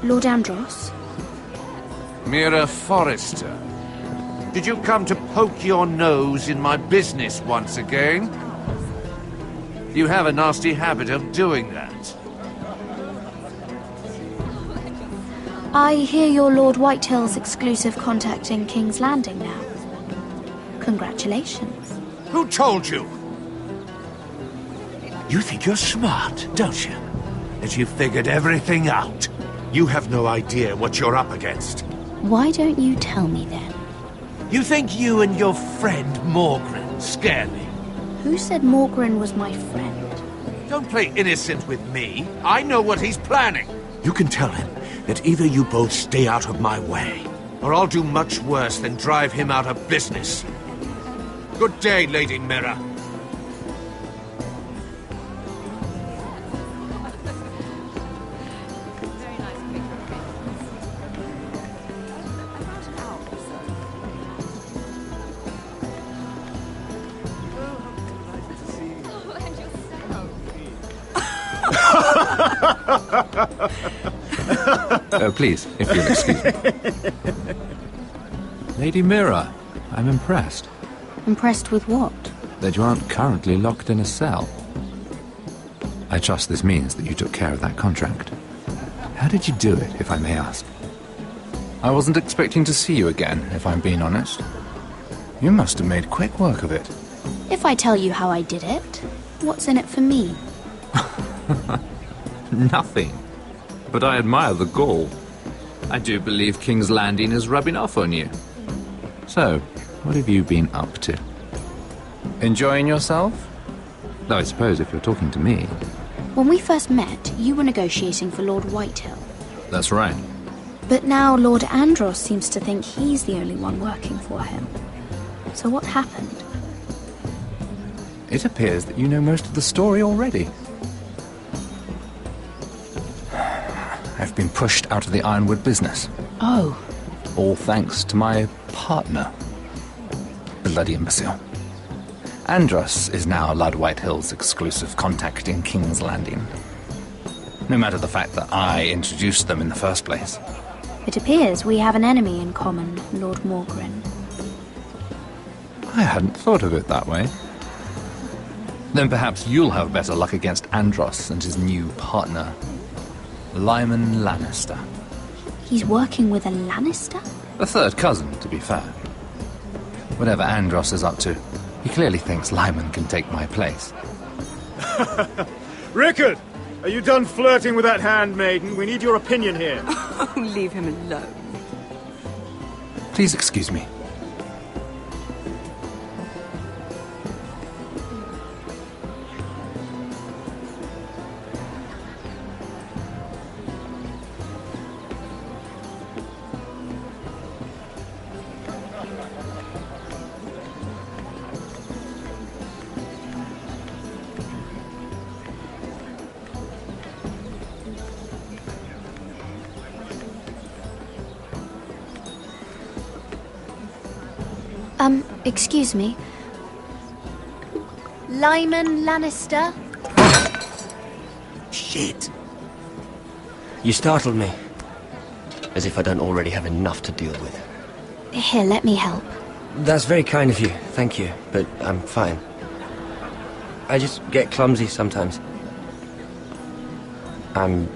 Lord Andros? Mira Forrester, did you come to poke your nose in my business once again? You have a nasty habit of doing that. I hear you're Lord Whitehill's exclusive contact in King's Landing now. Congratulations. Who told you? You think you're smart, don't you? That you've figured everything out. You have no idea what you're up against. Why don't you tell me then? You think you and your friend Morgren scare me? Who said Morgren was my friend? Don't play innocent with me. I know what he's planning. You can tell him that either you both stay out of my way, or I'll do much worse than drive him out of business. Good day, Lady Mira. Please, if you'll excuse me. Lady Mira, I'm impressed. Impressed with what? That you aren't currently locked in a cell. I trust this means that you took care of that contract. How did you do it, if I may ask? I wasn't expecting to see you again, if I'm being honest. You must have made quick work of it. If I tell you how I did it, what's in it for me? Nothing. But I admire the gall. I do believe King's Landing is rubbing off on you. So, what have you been up to? Enjoying yourself? Though I suppose if you're talking to me... When we first met, you were negotiating for Lord Whitehill. That's right. But now Lord Andros seems to think he's the only one working for him. So what happened? It appears that you know most of the story already. I've been pushed out of the Ironwood business. Oh. All thanks to my partner. Bloody imbecile. Andros is now Lord Whitehill's exclusive contact in King's Landing. No matter the fact that I introduced them in the first place. It appears we have an enemy in common, Lord Morgren. I hadn't thought of it that way. Then perhaps you'll have better luck against Andros and his new partner, Lyman Lannister. He's working with a Lannister? A third cousin, to be fair. Whatever Andros is up to, he clearly thinks Lyman can take my place. Rickard! Are you done flirting with that handmaiden? We need your opinion here. Oh, leave him alone. Please excuse me. Excuse me. Lyman Lannister? Shit. You startled me. As if I don't already have enough to deal with. Here, let me help. That's very kind of you, thank you, but I'm fine. I just get clumsy sometimes. I'm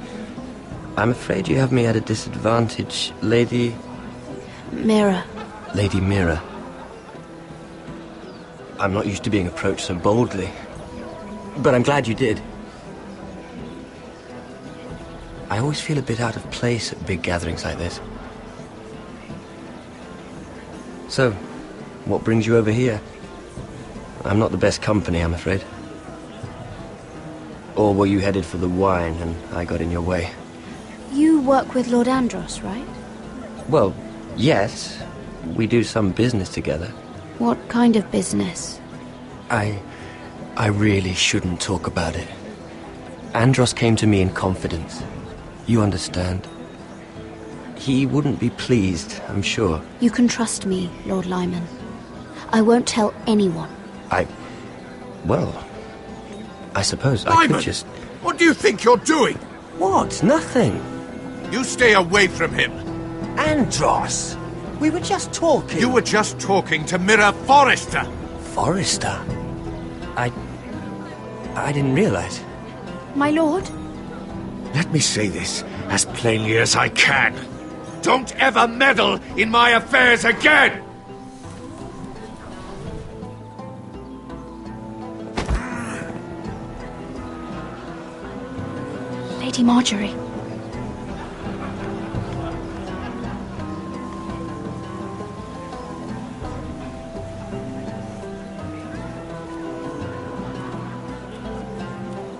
afraid you have me at a disadvantage, Lady... Mira. Lady Mira. I'm not used to being approached so boldly, but I'm glad you did. I always feel a bit out of place at big gatherings like this. So, what brings you over here? I'm not the best company, I'm afraid. Or were you headed for the wine and I got in your way? You work with Lord Andros, right? Well, yes. We do some business together. What kind of business? I really shouldn't talk about it. Andros came to me in confidence. You understand? He wouldn't be pleased, I'm sure. You can trust me, Lord Lyman. I won't tell anyone. Well, I suppose Lyman, I could just... What do you think you're doing? What? Nothing. You stay away from him. Andros! We were just talking. You were just talking to Mira Forrester. Forrester? I didn't realize. My lord? Let me say this as plainly as I can. Don't ever meddle in my affairs again! Lady Marjorie.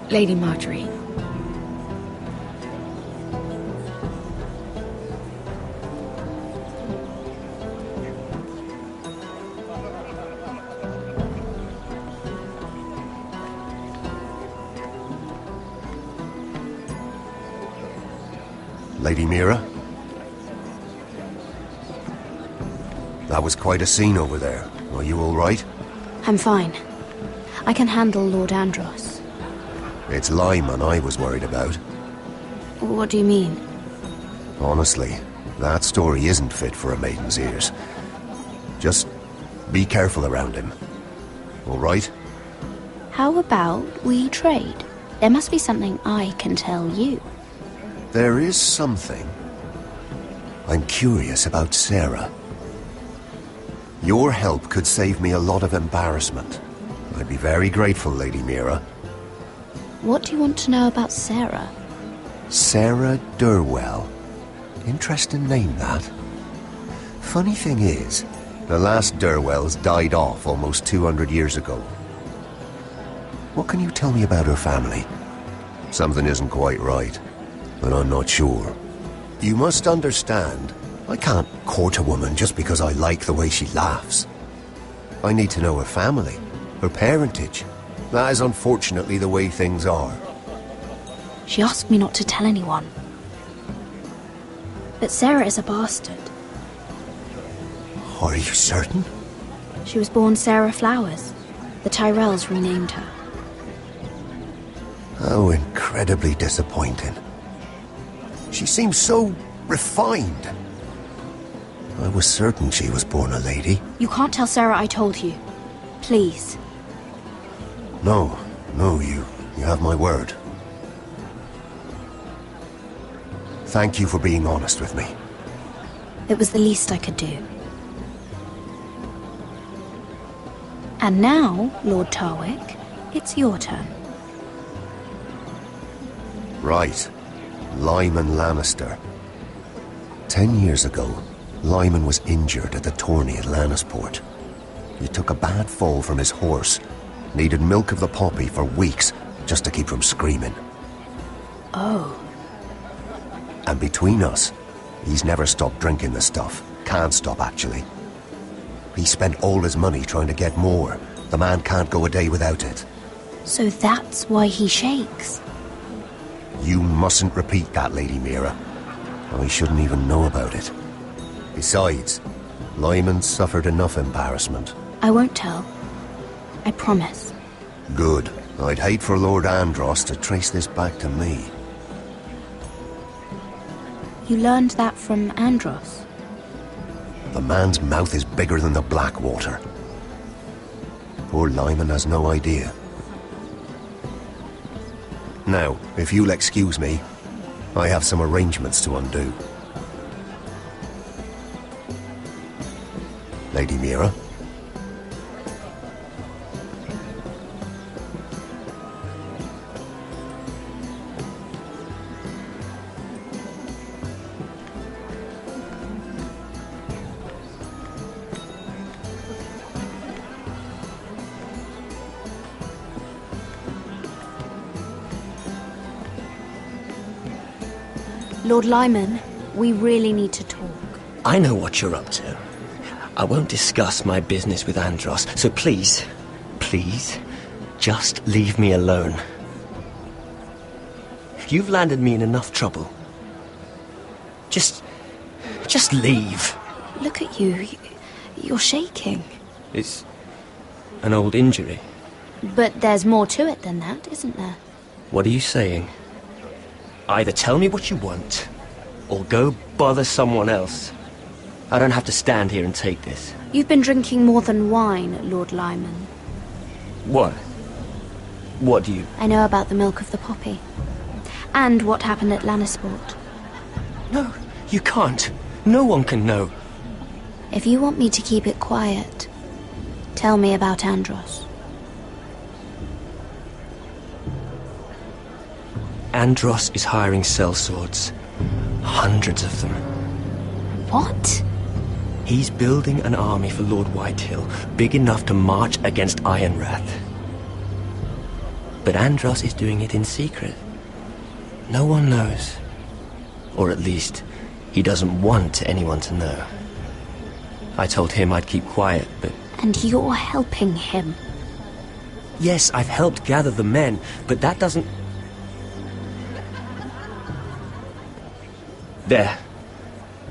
Lady Marjorie. Lady Mira? That was quite a scene over there. Are you all right? I'm fine. I can handle Lord Andros. It's Lyman I was worried about. What do you mean? Honestly, that story isn't fit for a maiden's ears. Just be careful around him. All right? How about we trade? There must be something I can tell you. There is something. I'm curious about Sarah. Your help could save me a lot of embarrassment. I'd be very grateful, Lady Mira. What do you want to know about Sarah? Sarah Durwell. Interesting name, that. Funny thing is, the last Durwells died off almost 200 years ago. What can you tell me about her family? Something isn't quite right, but I'm not sure. You must understand, I can't court a woman just because I like the way she laughs. I need to know her family, her parentage. That is unfortunately the way things are. She asked me not to tell anyone. But Sarah is a bastard. Are you certain? She was born Sarah Flowers. The Tyrells renamed her. How incredibly disappointing. She seems so refined. I was certain she was born a lady. You can't tell Sarah I told you. Please. No, you have my word. Thank you for being honest with me. It was the least I could do. And now, Lord Tarwick, it's your turn. Right. Lyman Lannister. 10 years ago, Lyman was injured at the tourney at Lannisport. He took a bad fall from his horse. Needed milk of the poppy for weeks just to keep from screaming. Oh. And between us, he's never stopped drinking the stuff. Can't stop, actually. He spent all his money trying to get more. The man can't go a day without it. So that's why he shakes. You mustn't repeat that, Lady Mira. I shouldn't even know about it. Besides, Lyman suffered enough embarrassment. I won't tell. I promise. Good. I'd hate for Lord Andros to trace this back to me. You learned that from Andros? The man's mouth is bigger than the Blackwater. Poor Lyman has no idea. Now, if you'll excuse me, I have some arrangements to undo. Lady Mira? Lord Lyman, we really need to talk. I know what you're up to. I won't discuss my business with Andros, so please, just leave me alone. You've landed me in enough trouble. Just leave. Look at you. You're shaking. It's an old injury. But there's more to it than that, isn't there? What are you saying? Either tell me what you want, or go bother someone else. I don't have to stand here and take this. You've been drinking more than wine, Lord Lyman. What? What do you... I know about the milk of the poppy. And what happened at Lannisport. No, you can't. No one can know. If you want me to keep it quiet, tell me about Andros. Andros is hiring sellswords. Hundreds of them. What? He's building an army for Lord Whitehill, big enough to march against Ironrath. But Andros is doing it in secret. No one knows. Or at least, he doesn't want anyone to know. I told him I'd keep quiet, but... And you're helping him? Yes, I've helped gather the men, but that doesn't... There.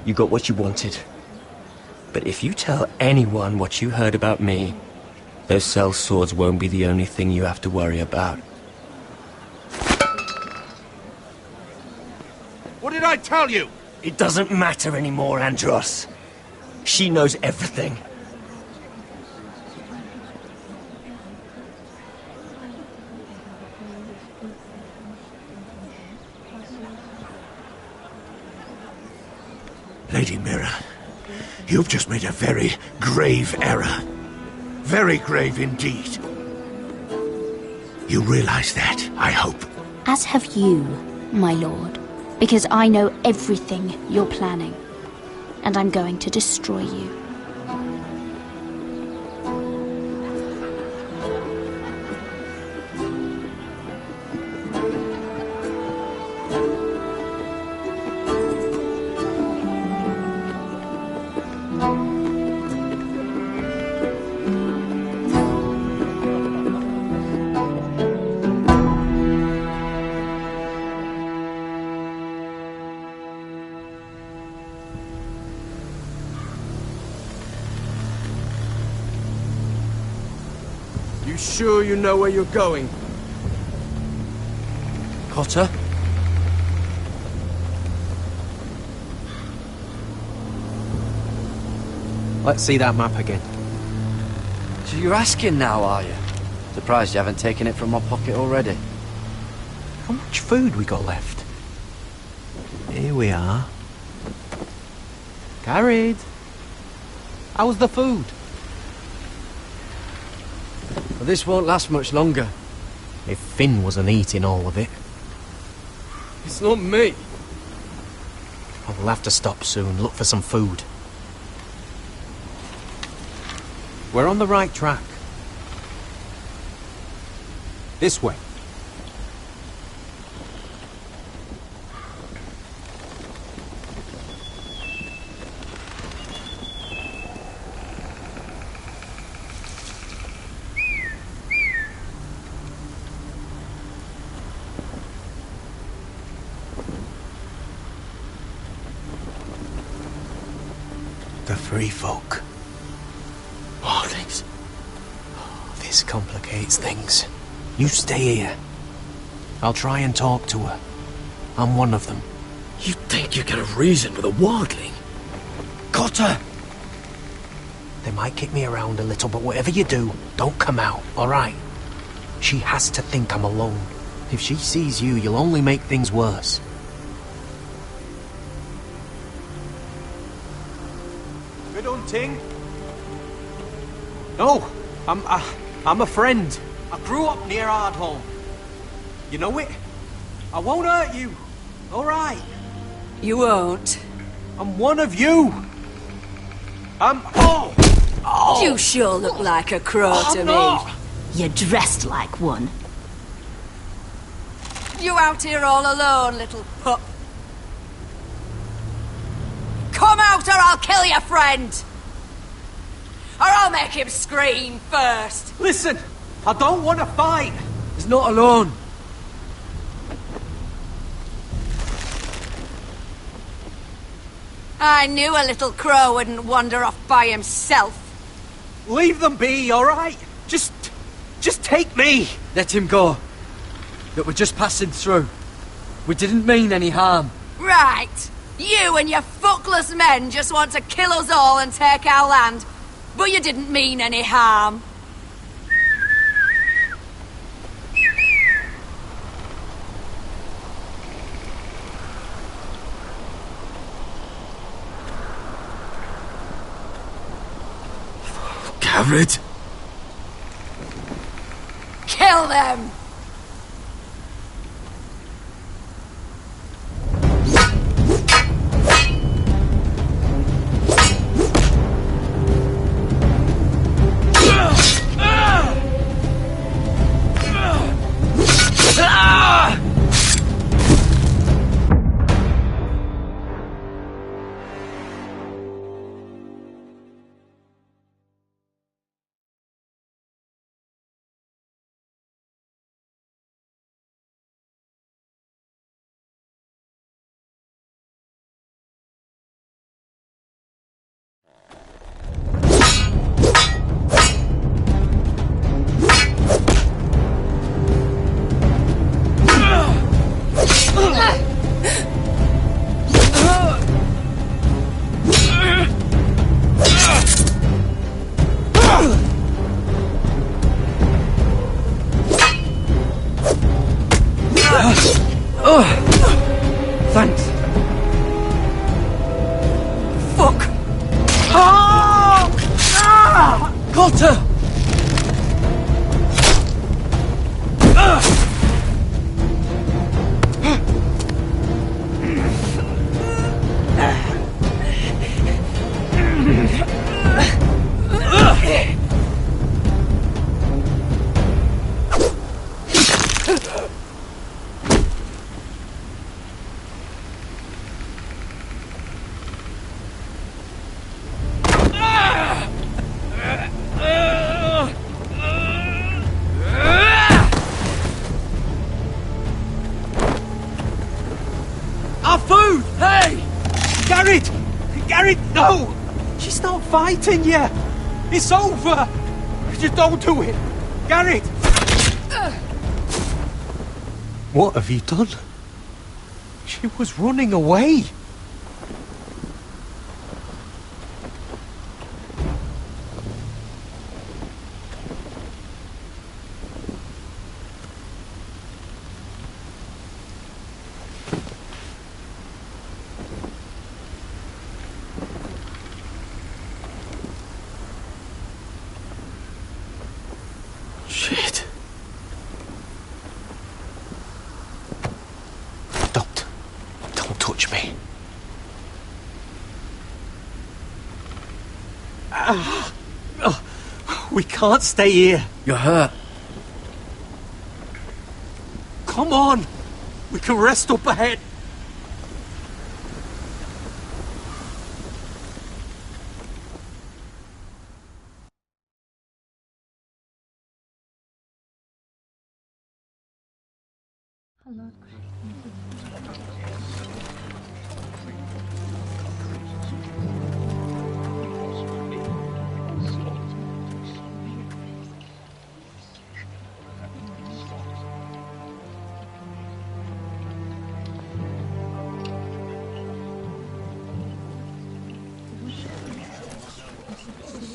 You got what you wanted. But if you tell anyone what you heard about me, those sellswords won't be the only thing you have to worry about. What did I tell you? It doesn't matter anymore, Andros. She knows everything. Lady Mira, you've just made a very grave error. Very grave indeed. You realize that, I hope. As have you, my lord. Because I know everything you're planning. And I'm going to destroy you. You sure you know where you're going? Cotter? Let's see that map again. So you're asking now, are you? Surprised you haven't taken it from my pocket already. How much food we got left? Here we are. Carried. How was the food? Well, this won't last much longer. If Finn wasn't eating all of it. It's not me. I will have to stop soon, look for some food. We're on the right track. This way. The free folk. Wardlings. This complicates things. You stay here. I'll try and talk to her. I'm one of them. You think you can have reason with a wardling? Cotter! They might kick me around a little, but whatever you do, don't come out, alright? She has to think I'm alone. If she sees you, you'll only make things worse. Good hunting. No, I'm a friend. I grew up near Ardholm. You know it? I won't hurt you. All right. You won't. I'm one of you. Oh! You sure look like a crow to me. You're dressed like one. You out here all alone, little pup? Come out or I'll kill your friend! Or I'll make him scream first! Listen, I don't want to fight. He's not alone. I knew a little crow wouldn't wander off by himself. Leave them be, all right? Just take me. Let him go. Look, we're just passing through. We didn't mean any harm. Right. You and your fuckless men just want to kill us all and take our land. But you didn't mean any harm. Gared? Kill them! Thanks. Fuck! Cotter! Our food! Hey! Gared! Gared, no! She's not fighting yet! It's over! Just don't do it! Gared! What have you done? She was running away! Shit. Don't touch me. We can't stay here. You're hurt. Come on! We can rest up ahead.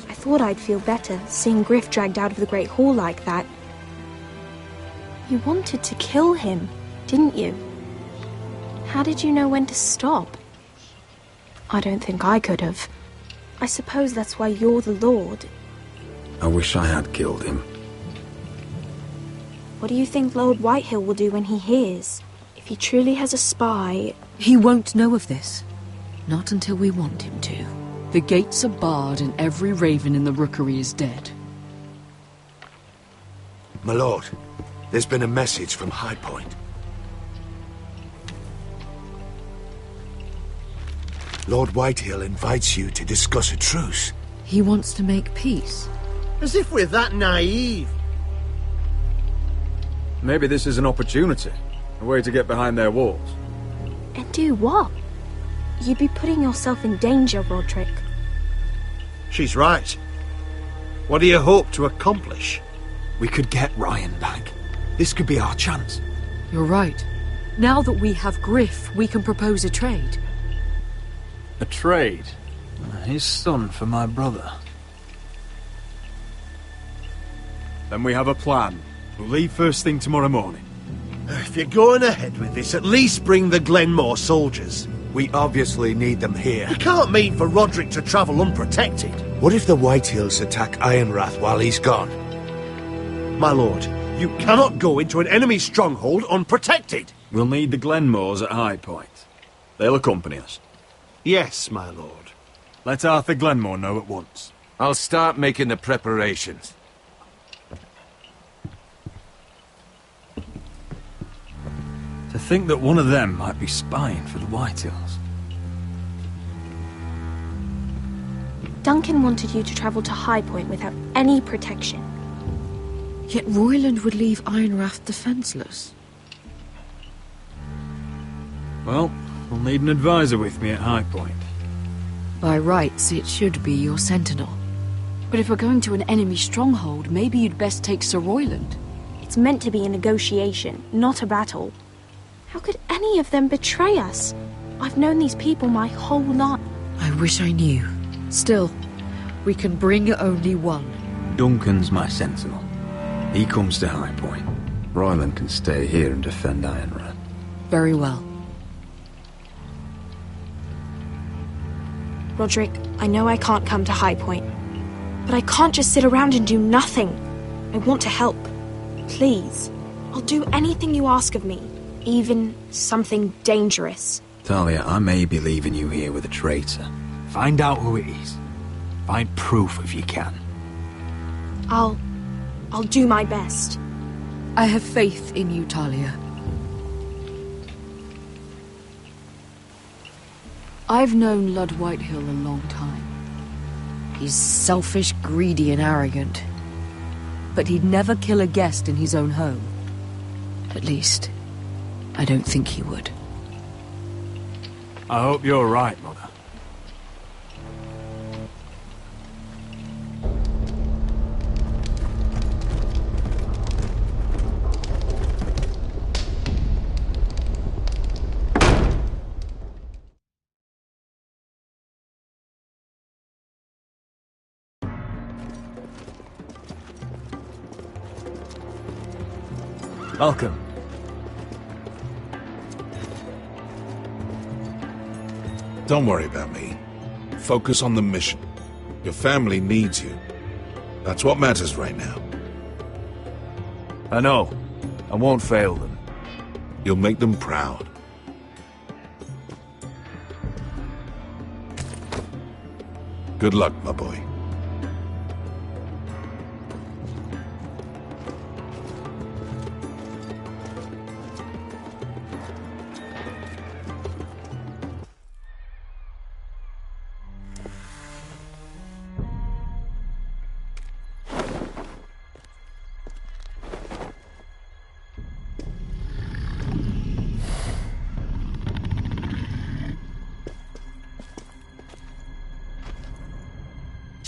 I thought I'd feel better seeing Griff dragged out of the Great Hall like that. You wanted to kill him, didn't you? How did you know when to stop? I don't think I could have. I suppose that's why you're the Lord. I wish I had killed him. What do you think Lord Whitehill will do when he hears? If he truly has a spy... He won't know of this. Not until we want him to. The gates are barred and every raven in the rookery is dead. My lord, there's been a message from High Point. Lord Whitehill invites you to discuss a truce. He wants to make peace. As if we're that naive. Maybe this is an opportunity. A way to get behind their walls. And do what? You'd be putting yourself in danger, Roderick. She's right. What do you hope to accomplish? We could get Ryan back. This could be our chance. You're right. Now that we have Griff, we can propose a trade. A trade? His son for my brother. Then we have a plan. We'll leave first thing tomorrow morning. If you're going ahead with this, at least bring the Glenmore soldiers. We obviously need them here. You can't mean for Roderick to travel unprotected. What if the Whitehills attack Ironrath while he's gone? My lord, you cannot go into an enemy stronghold unprotected. We'll need the Glenmores at High Point. They'll accompany us. Yes, my lord. Let Arthur Glenmore know at once. I'll start making the preparations. To think that one of them might be spying for the Whitehills. Duncan wanted you to travel to High Point without any protection. Yet Royland would leave Ironrath defenseless. Well, we'll need an advisor with me at High Point. By rights, it should be your sentinel. But if we're going to an enemy stronghold, maybe you'd best take Sir Royland. It's meant to be a negotiation, not a battle. How could any of them betray us? I've known these people my whole life. I wish I knew. Still, we can bring only one. Duncan's my sentinel. He comes to High Point. Royland can stay here and defend Ironrath. Very well. Roderick, I know I can't come to High Point, but I can't just sit around and do nothing. I want to help. Please, I'll do anything you ask of me. Even something dangerous. Talia, I may be leaving you here with a traitor. Find out who it is. Find proof if you can. I'll do my best. I have faith in you, Talia. I've known Lord Whitehill a long time. He's selfish, greedy, and arrogant. But he'd never kill a guest in his own home. At least, I don't think he would. I hope you're right, Mother. Welcome. Don't worry about me. Focus on the mission. Your family needs you. That's what matters right now. I know. I won't fail them. You'll make them proud. Good luck, my boy.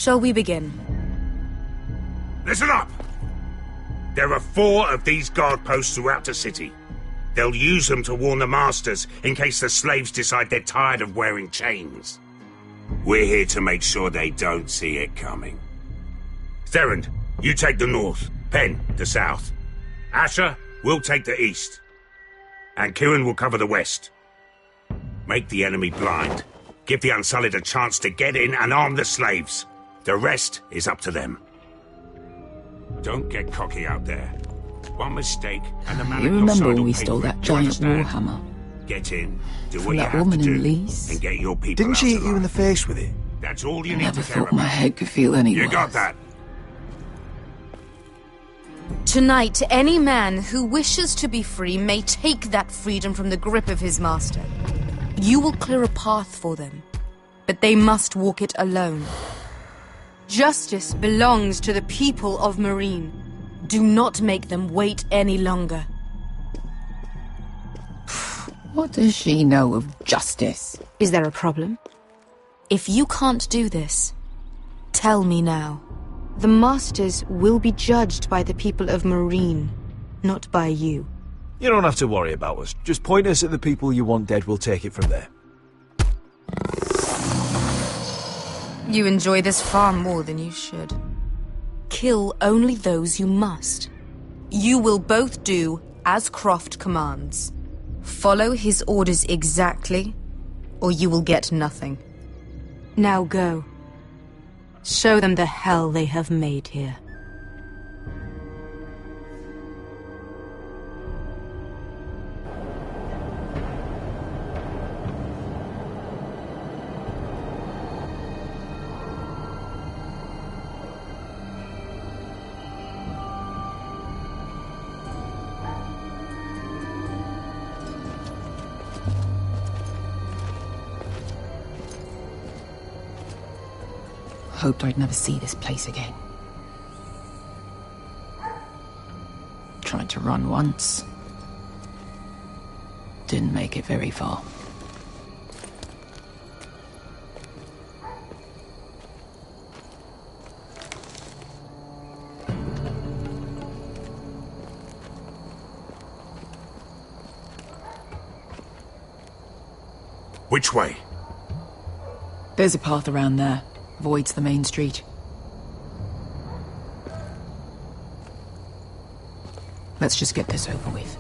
Shall we begin? Listen up! There are 4 of these guard posts throughout the city. They'll use them to warn the masters in case the slaves decide they're tired of wearing chains. We're here to make sure they don't see it coming. Therend, you take the north. Penn, the south. Asher, we'll take the east. And Kieran will cover the west. Make the enemy blind. Give the Unsullied a chance to get in and arm the slaves. The rest is up to them. Don't get cocky out there. One mistake and the man You at your remember side when will we pay stole for it, that you giant understand? warhammer? Get in, do From what you that have woman to in do, Leeds? and get your people Didn't out she hit alive. you in the face with it? That's all you I need never to care thought my about. head could feel any You worse. got that? Tonight, any man who wishes to be free may take that freedom from the grip of his master. You will clear a path for them, but they must walk it alone. Justice belongs to the people of Meereen. Do not make them wait any longer. What does she know of justice? Is there a problem? If you can't do this, tell me now. The Masters will be judged by the people of Meereen, not by you. You don't have to worry about us. Just point us at the people you want dead, we'll take it from there. You enjoy this far more than you should. Kill only those you must. You will both do as Croft commands. Follow his orders exactly, or you will get nothing. Now go. Show them the hell they have made here. Hoped I'd never see this place again. Tried to run once. Didn't make it very far. Which way? There's a path around there. Avoids the main street. Let's just get this over with.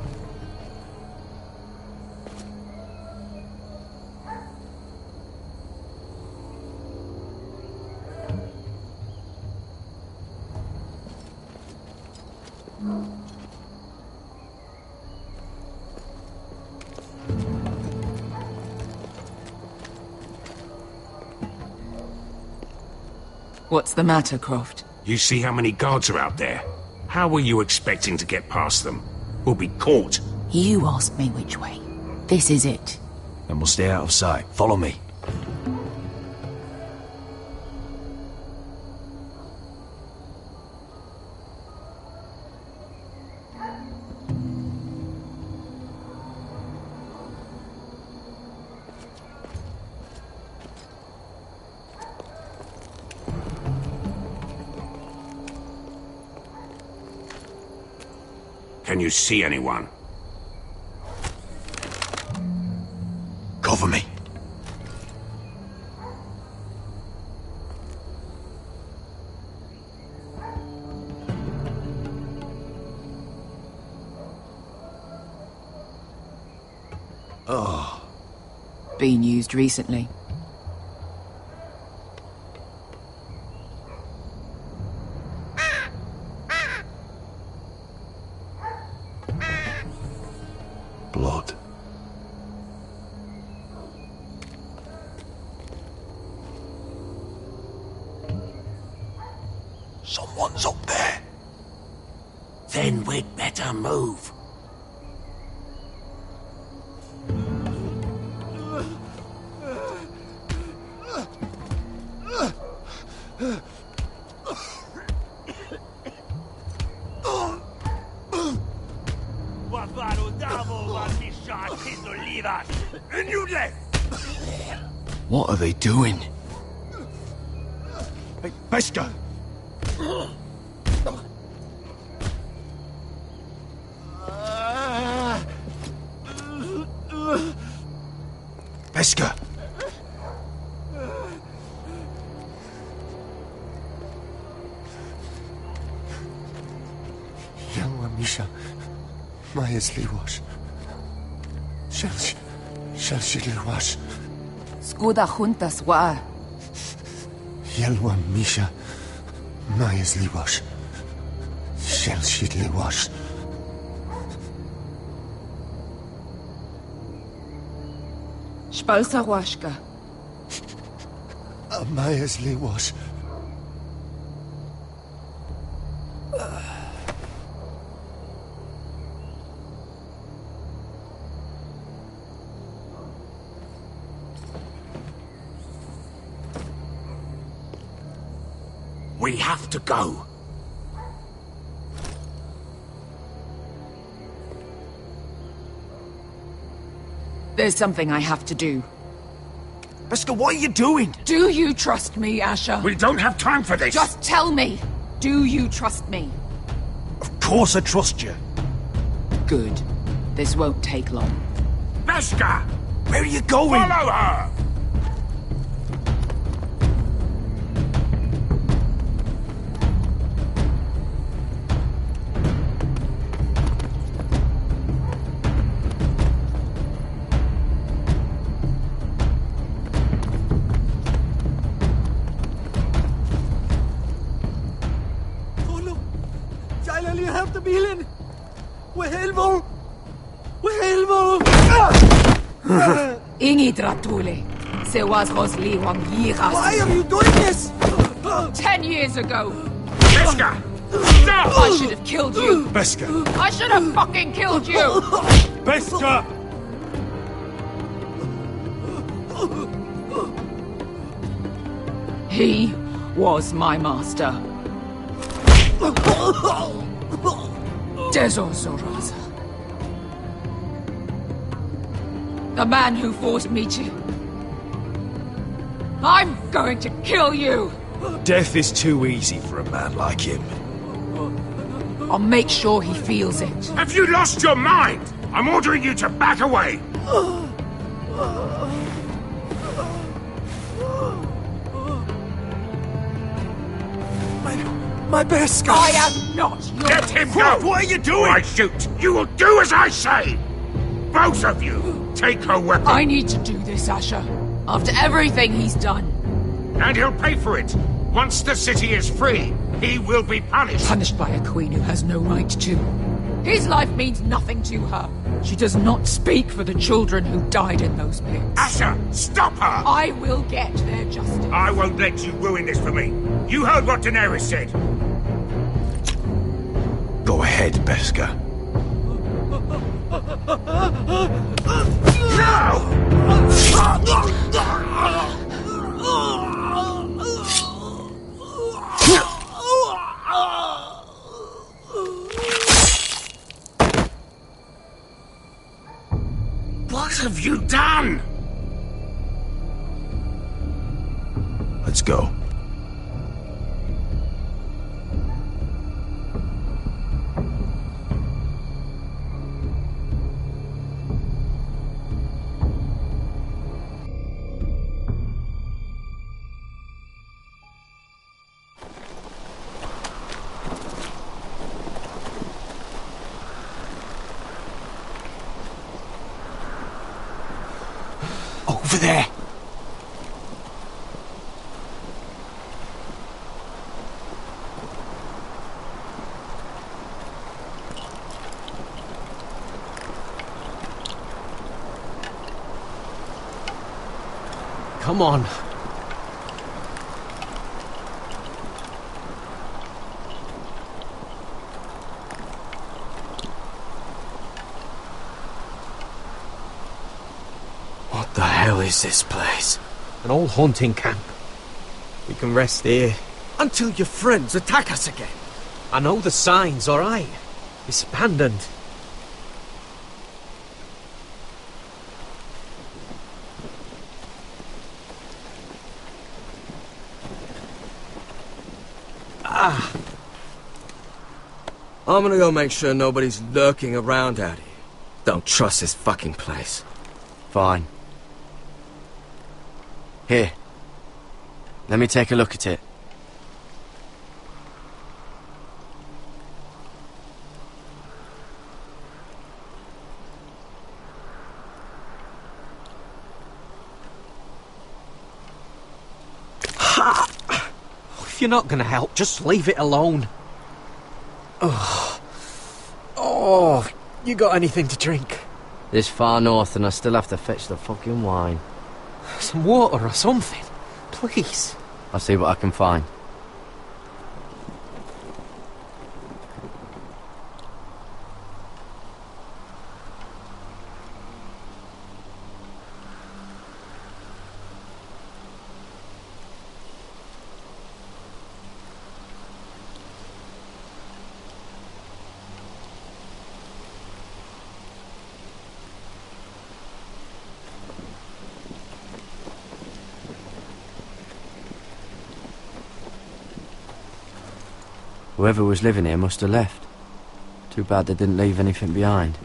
What's the matter, Croft? You see how many guards are out there? How were you expecting to get past them? We'll be caught. You asked me which way. This is it. And we'll stay out of sight. Follow me. Can you see anyone? Cover me. Oh. Been used recently. Blood. Someone's up there. Then we'd better move. What are they doing? Hey, Beskha! Beskha! Yelwa Misha, Majesli wash. Shelshidli wash. Skuda juntas wa. Yelwa Misha, Majesli wash. Shelshidli wash. Spalsa washka. Majesli wash. We have to go. There's something I have to do. Beskha, what are you doing? Do you trust me, Asher? We don't have time for this. Just tell me. Do you trust me? Of course I trust you. Good. This won't take long. Beskha! Where are you going? Follow her! Ingi Dratule. Se was Rosli Wang Yiras. Why are you doing this? 10 years ago. Beskha! Stop! I should have killed you. Beskha! I should have fucking killed you. Beskha! He was my master. Dezor Zoraza. The man who forced me to... I'm going to kill you! Death is too easy for a man like him. I'll make sure he feels it. Have you lost your mind? I'm ordering you to back away! My Beskha! I am not your... Let him go! What are you doing? I shoot! You will do as I say! Both of you! Take her weapon! I need to do this, Asher. After everything he's done. And he'll pay for it! Once the city is free, he will be punished! Punished by a queen who has no right to. His life means nothing to her. She does not speak for the children who died in those pits. Asher, stop her! I will get their justice. I won't let you ruin this for me. You heard what Daenerys said. Go ahead, Beskha. What have you done? Let's go. Over there! Come on. What the hell is this place? An old hunting camp. We can rest here. Until your friends attack us again. I know the signs, alright? It's abandoned. I'm gonna go make sure nobody's lurking around out here. Don't trust this fucking place. Fine. Here. Let me take a look at it. If you're not gonna help, just leave it alone. Oh, you got anything to drink? This far north and I still have to fetch the fucking wine. Some water or something, please. I'll see what I can find. Whoever was living here must have left. Too bad they didn't leave anything behind.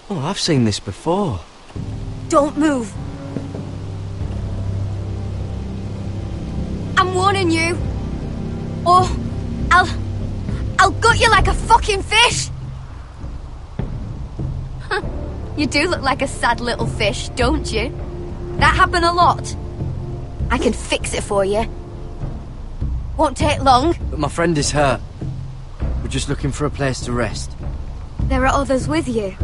Oh, I've seen this before. Don't move. I'm warning you. Or I'll gut you like a fucking fish. You do look like a sad little fish, don't you? That happened a lot. I can fix it for you. Won't take long. But my friend is hurt. We're just looking for a place to rest. There are others with you.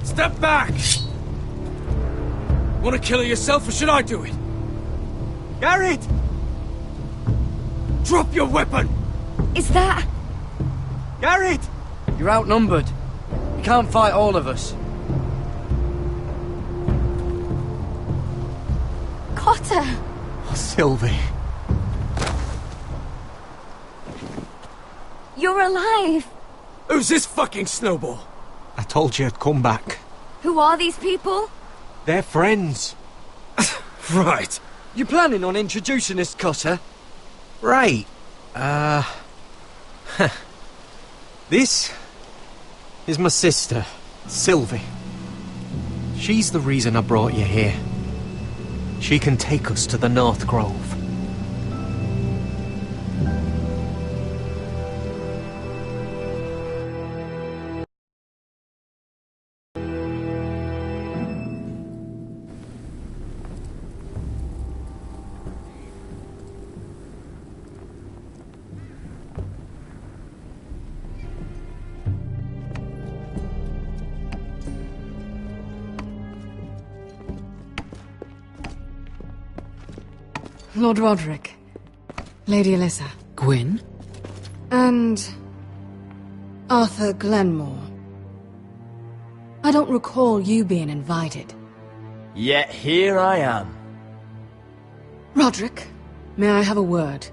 Step back! Want to kill her yourself, or should I do it? Garrett! Drop your weapon! Is that... Garrett! You're outnumbered. You can't fight all of us. Cotter! Oh, Sylvie. You're alive! Who's this fucking snowball? I told you I'd come back. Who are these people? They're friends. Right. You planning on introducing this cutter? Right. This is my sister, Sylvie. She's the reason I brought you here. She can take us to the North Grove. Lord Roderick, Lady Alyssa. Gwyn? And... Arthur Glenmore. I don't recall you being invited. Yet here I am. Roderick, may I have a word?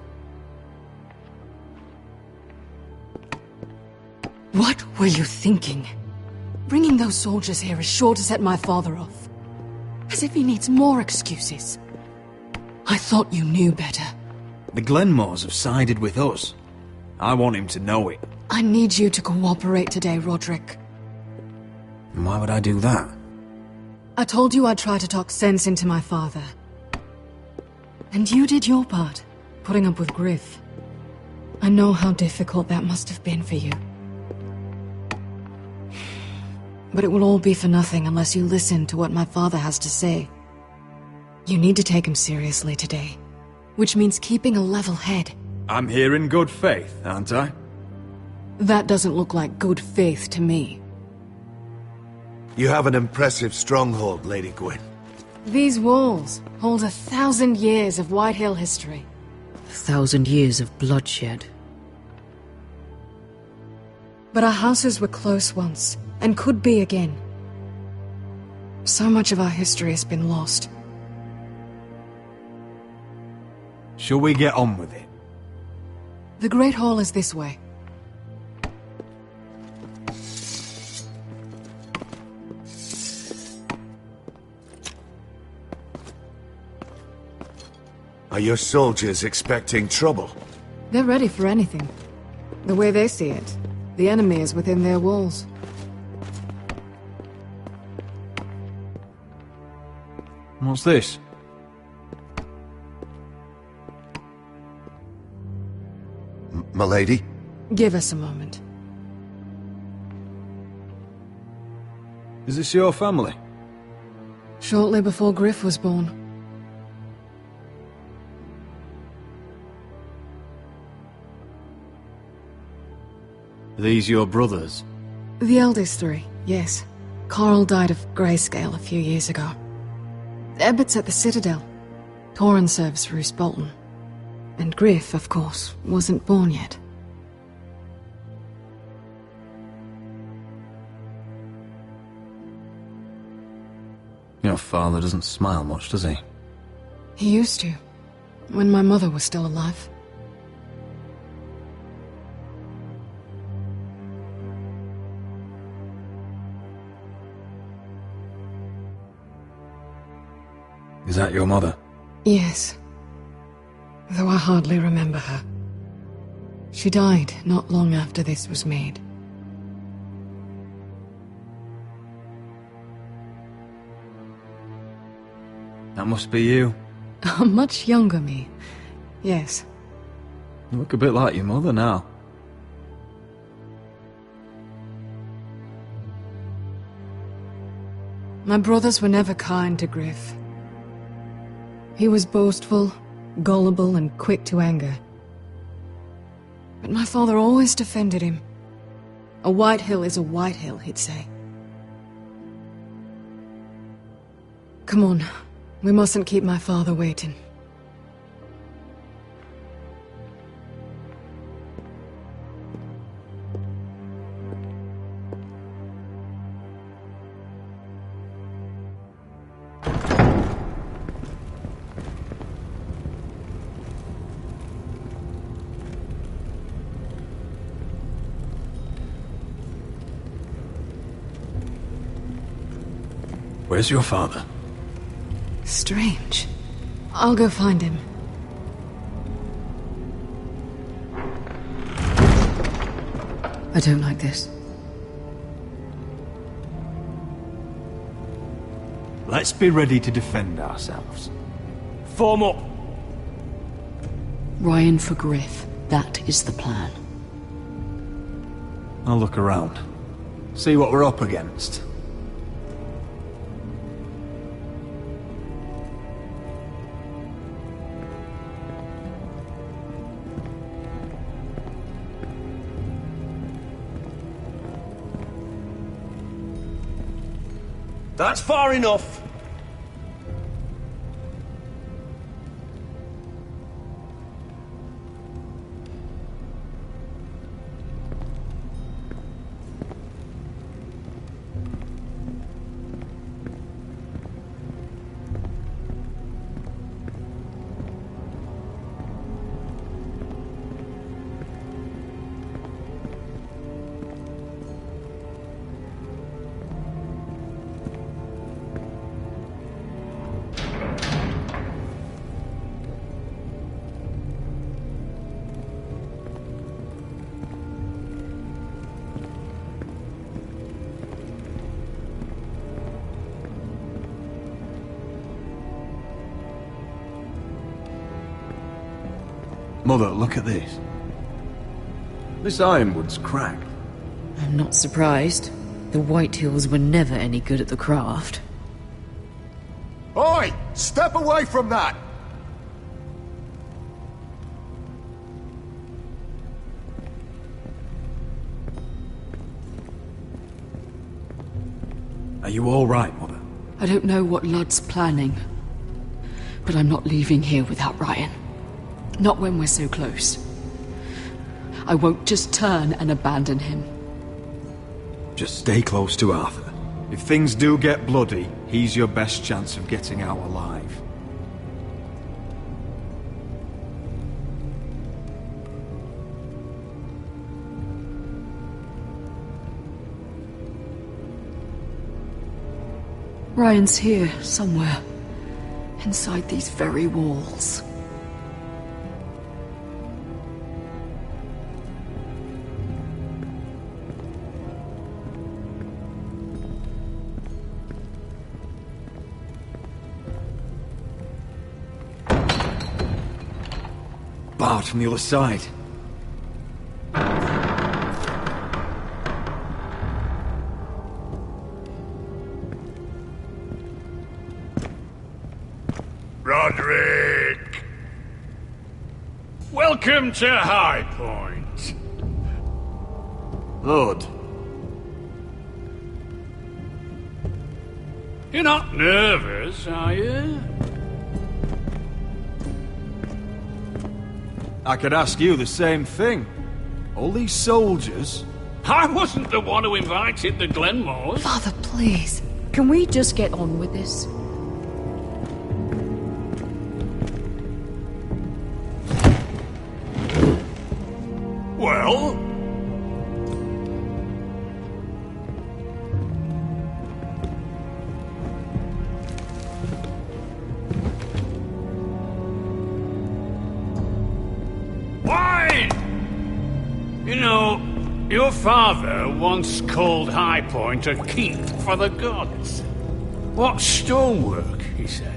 What were you thinking? Bringing those soldiers here is sure to set my father off. As if he needs more excuses. I thought you knew better. The Glenmores have sided with us. I want him to know it. I need you to cooperate today, Roderick. Why would I do that? I told you I'd try to talk sense into my father. And you did your part, putting up with Griff. I know how difficult that must have been for you. But it will all be for nothing unless you listen to what my father has to say. You need to take him seriously today, which means keeping a level head. I'm here in good faith, aren't I? That doesn't look like good faith to me. You have an impressive stronghold, Lady Gwyn. These walls hold 1,000 years of Whitehill history. 1,000 years of bloodshed. But our houses were close once, and could be again. So much of our history has been lost. Shall we get on with it? The Great Hall is this way. Are your soldiers expecting trouble? They're ready for anything. The way they see it, the enemy is within their walls. What's this? Milady? Give us a moment. Is this your family? Shortly before Griff was born. Are these your brothers? The eldest three, yes. Carl died of grayscale a few years ago. Ebbert's at the Citadel. Torrin serves Roose Bolton. And Griff, of course, wasn't born yet. Your father doesn't smile much, does he? He used to, when my mother was still alive. Is that your mother? Yes. Though I hardly remember her. She died not long after this was made. That must be you. A much younger me. Yes. You look a bit like your mother now. My brothers were never kind to Griff. He was boastful, gullible, and quick to anger. But my father always defended him. A Whitehill is a Whitehill, he'd say. Come on, we mustn't keep my father waiting. Where's your father? Strange. I'll go find him. I don't like this. Let's be ready to defend ourselves. Form up! Ryan for Griff. That is the plan. I'll look around. See what we're up against. That's far enough. Mother, look at this. This ironwood's cracked. I'm not surprised. The Whitehills were never any good at the craft. Oi! Step away from that! Are you all right, Mother? I don't know what Ludd's planning, but I'm not leaving here without Ryan. Not when we're so close. I won't just turn and abandon him. Just stay close to Arthur. If things do get bloody, he's your best chance of getting out alive. Ryan's here, somewhere. Inside these very walls. Barred from the other side. Roderick! Welcome to High Point. Lord. You're not nervous, are you? I could ask you the same thing. All these soldiers... I wasn't the one who invited the Glenmores. Father, please. Can we just get on with this? Well? Wine! You know, your father once called High Point a keep for the gods. What stonework, he said.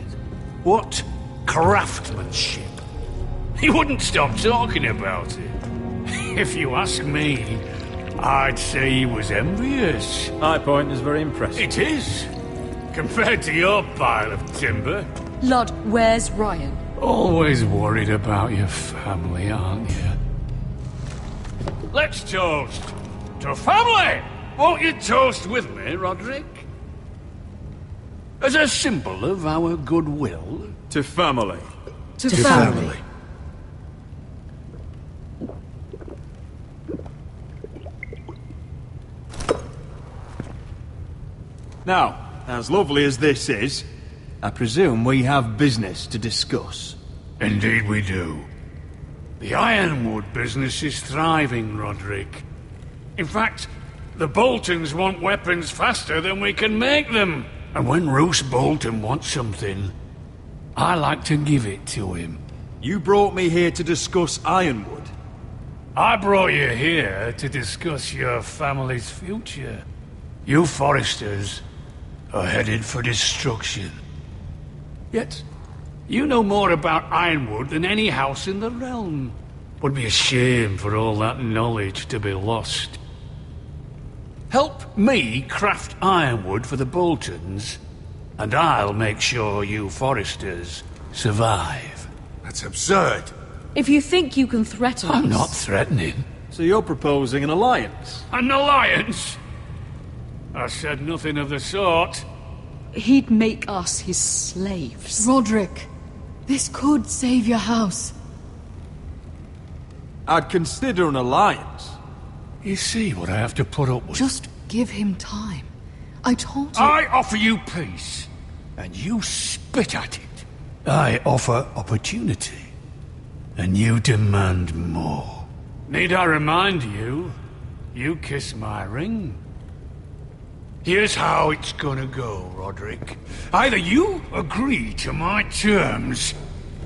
What craftsmanship. He wouldn't stop talking about it. If you ask me, I'd say he was envious. High Point is very impressive. It is. Compared to your pile of timber. Ludd, where's Ryan? Always worried about your family, aren't you? Let's toast to family! Won't you toast with me, Roderick? As a symbol of our goodwill. To family. To family. Now, as lovely as this is, I presume we have business to discuss. Indeed we do. The Ironwood business is thriving, Roderick. In fact, the Boltons want weapons faster than we can make them. And when Roose Bolton wants something, I like to give it to him. You brought me here to discuss Ironwood. I brought you here to discuss your family's future. You Forresters are headed for destruction. Yet, you know more about Ironwood than any house in the realm. Would be a shame for all that knowledge to be lost. Help me craft Ironwood for the Boltons, and I'll make sure you Forresters survive. That's absurd. If you think you can threaten us... I'm not threatening. So you're proposing an alliance? An alliance? I said nothing of the sort. He'd make us his slaves. Roderick, this could save your house. I'd consider an alliance. You see what I have to put up with? Just give him time. I told you... I offer you peace, and you spit at it. I offer opportunity, and you demand more. Need I remind you, you kiss my ring? Here's how it's gonna go, Roderick. Either you agree to my terms,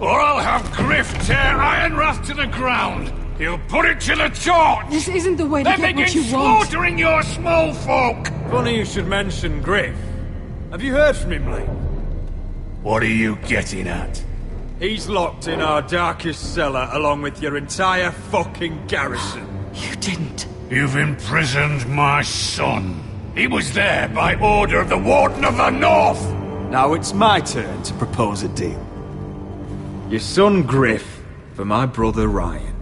or I'll have Griff tear Ironrath to the ground. He'll put it to the torch! This isn't the way to then get what you begin want. slaughtering your small folk! Funny you should mention Griff. Have you heard from him lately? What are you getting at? He's locked in our darkest cellar along with your entire fucking garrison. You didn't. You've imprisoned my son. He was there by order of the Warden of the North! Now it's my turn to propose a deal. Your son Griff for my brother Ryan.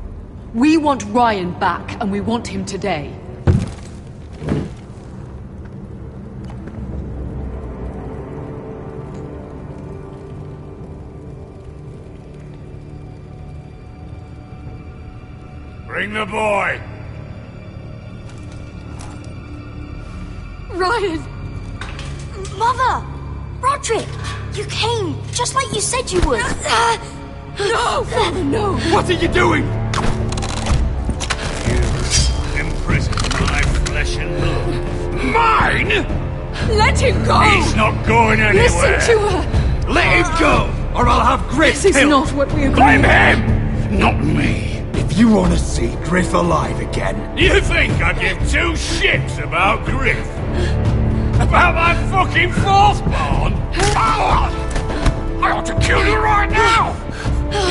We want Ryan back, and we want him today. Bring the boy! Ryan! Mother! Roderick! You came, just like you said you would. No! Father, no! What are you doing? You imprisoned my flesh and blood. Mine?! Let him go! He's not going anywhere! Listen to her! Let him go, or I'll have Griff This is killed! not what we agreed. Blame him! Not me! If you want to see Griff alive again... You think I give two shits about Griff? About my fucking fourthborn? I ought to kill you right now!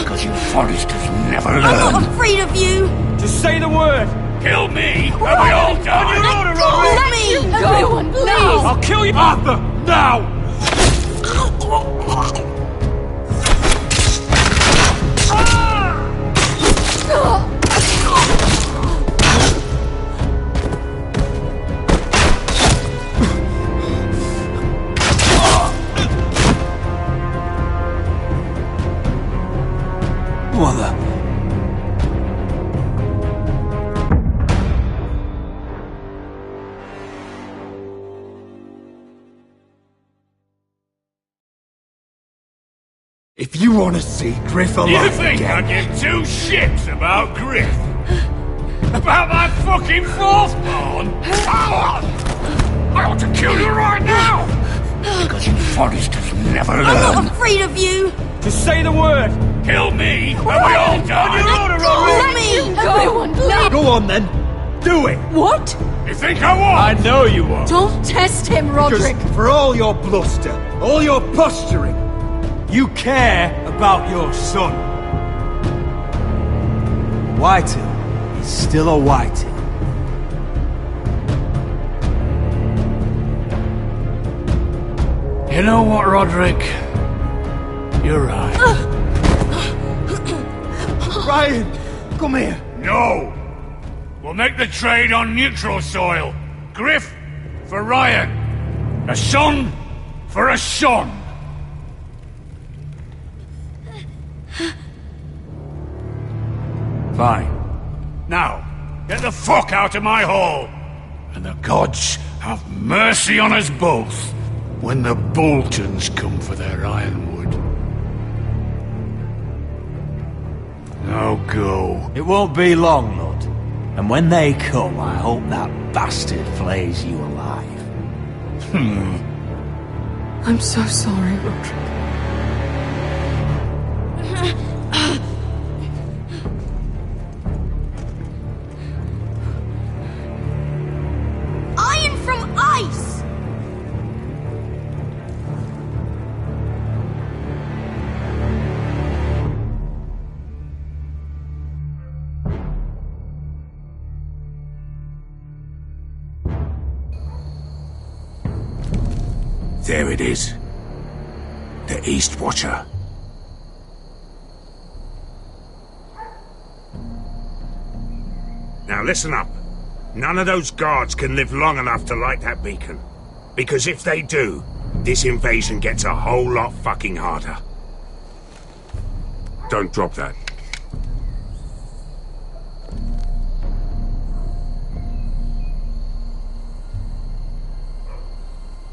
Because you Forresters never learn. I'm not afraid of you! Just say the word! Kill me, and we all die! Let me! Everyone, please! I'll kill you, Arthur! Now! Mother. If you want to see Griff alive You think again... I give two shits about Griff? About my fucking fourthborn? I ought to kill you right now! Because you Forresters never learn. I'm not afraid of you! Just say the word! Kill me, and we all die! Let me! Everyone, please! Go on then! Do it! What? You think I won't? I know you won't! Don't test him, Roderick! Because for all your bluster, all your posturing, you care about your son. Whitehill is still a Whitehill. You know what, Roderick? You're right. Ryan, come here. No! We'll make the trade on neutral soil. Griff for Ryan. A son for a son. Fine. Now, get the fuck out of my hall. And the gods have mercy on us both when the Boltons come for their ironwood. Now go. It won't be long, Lord. And when they come, I hope that bastard flays you alive. I'm so sorry, Roderick. Iron from ice! There it is. The East Watcher. Now listen up. None of those guards can live long enough to light that beacon. Because if they do, this invasion gets a whole lot fucking harder. Don't drop that.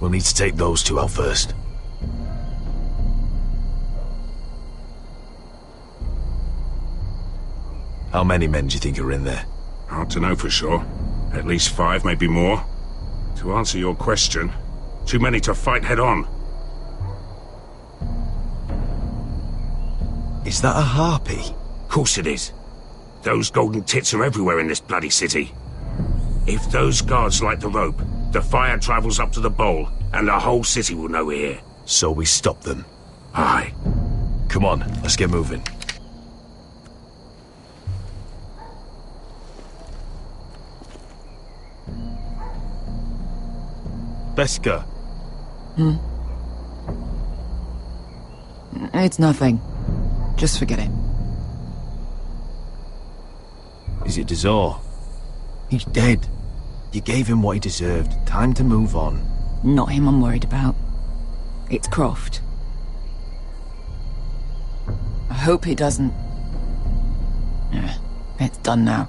We'll need to take those two out first. How many men do you think are in there? Hard to know for sure. At least 5, maybe more. To answer your question, too many to fight head on. Is that a harpy? Course it is. Those golden tits are everywhere in this bloody city. If those guards light the rope, the fire travels up to the bowl, and the whole city will know we're here. So we stop them? Aye. Come on, let's get moving. Beskha. It's nothing. Just forget it. Is it Dazor? He's dead. You gave him what he deserved. Time to move on. Not him I'm worried about. It's Croft. I hope he doesn't... Yeah, it's done now.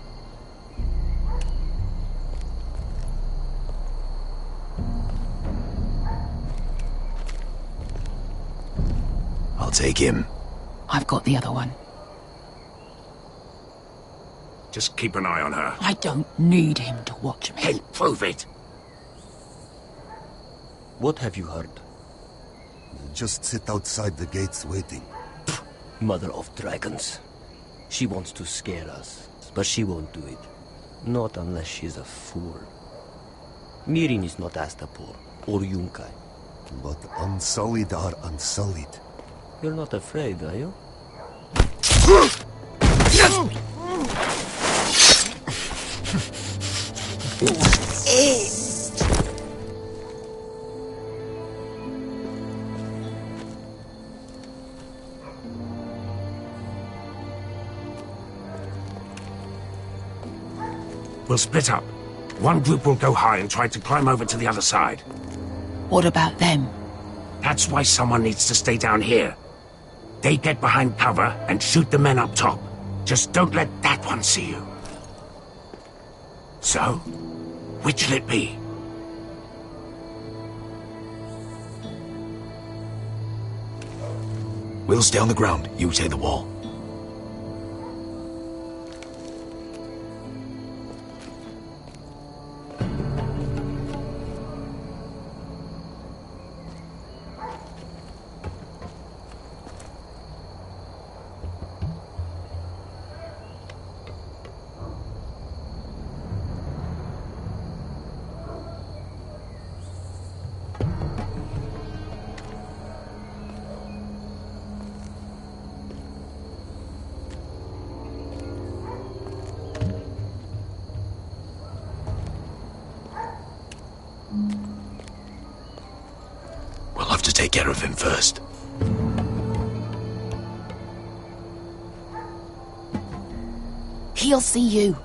I'll take him. I've got the other one. Just keep an eye on her. I don't need him to watch me. Hey, prove it! What have you heard? Just sit outside the gates waiting. Mother of dragons. She wants to scare us, but she won't do it. Not unless she's a fool. Mirin is not Astapor or Yunkai. But unsullied are unsullied. You're not afraid, are you? We'll split up. One group will go high and try to climb over to the other side. What about them? That's why someone needs to stay down here. They get behind cover and shoot the men up top. Just don't let that one see you. So, which'll it be? We'll stay on the ground. You take the wall. We'll have to take care of him first. He'll see you.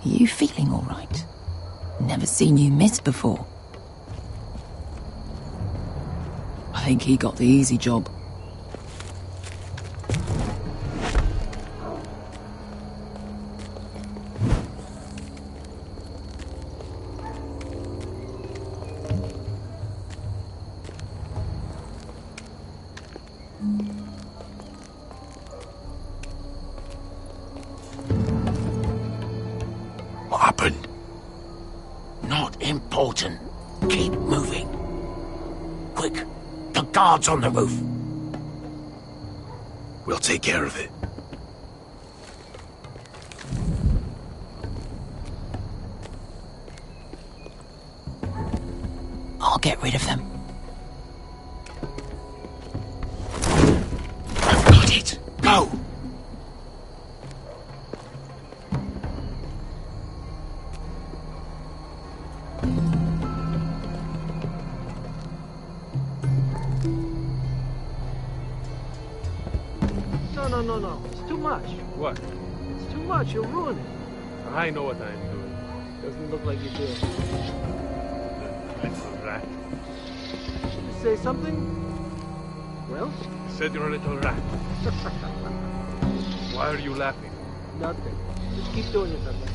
You feeling all right? Never seen you miss before. I think he got the easy job. What happened? Not important. Keep moving. Quick, the guards on the roof. We'll take care of it. I'll get rid of them. I've got it. Go! No. It's too much. What? It's too much. You'll ruin it. I know what I'm doing. Doesn't look like you do. Little rat. Did you say something? Well? Said you're a little rat. Why are you laughing? Nothing. Just keep doing it, Dudley.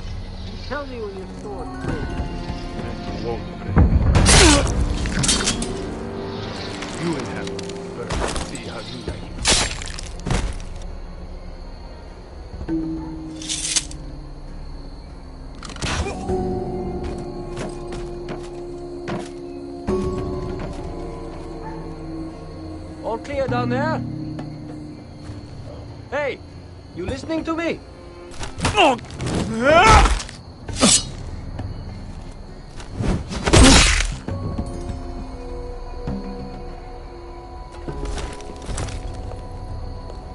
You tell me when you're sore and And you won't break. You will have it. First, see how you like it. All clear down there? Hey, you listening to me?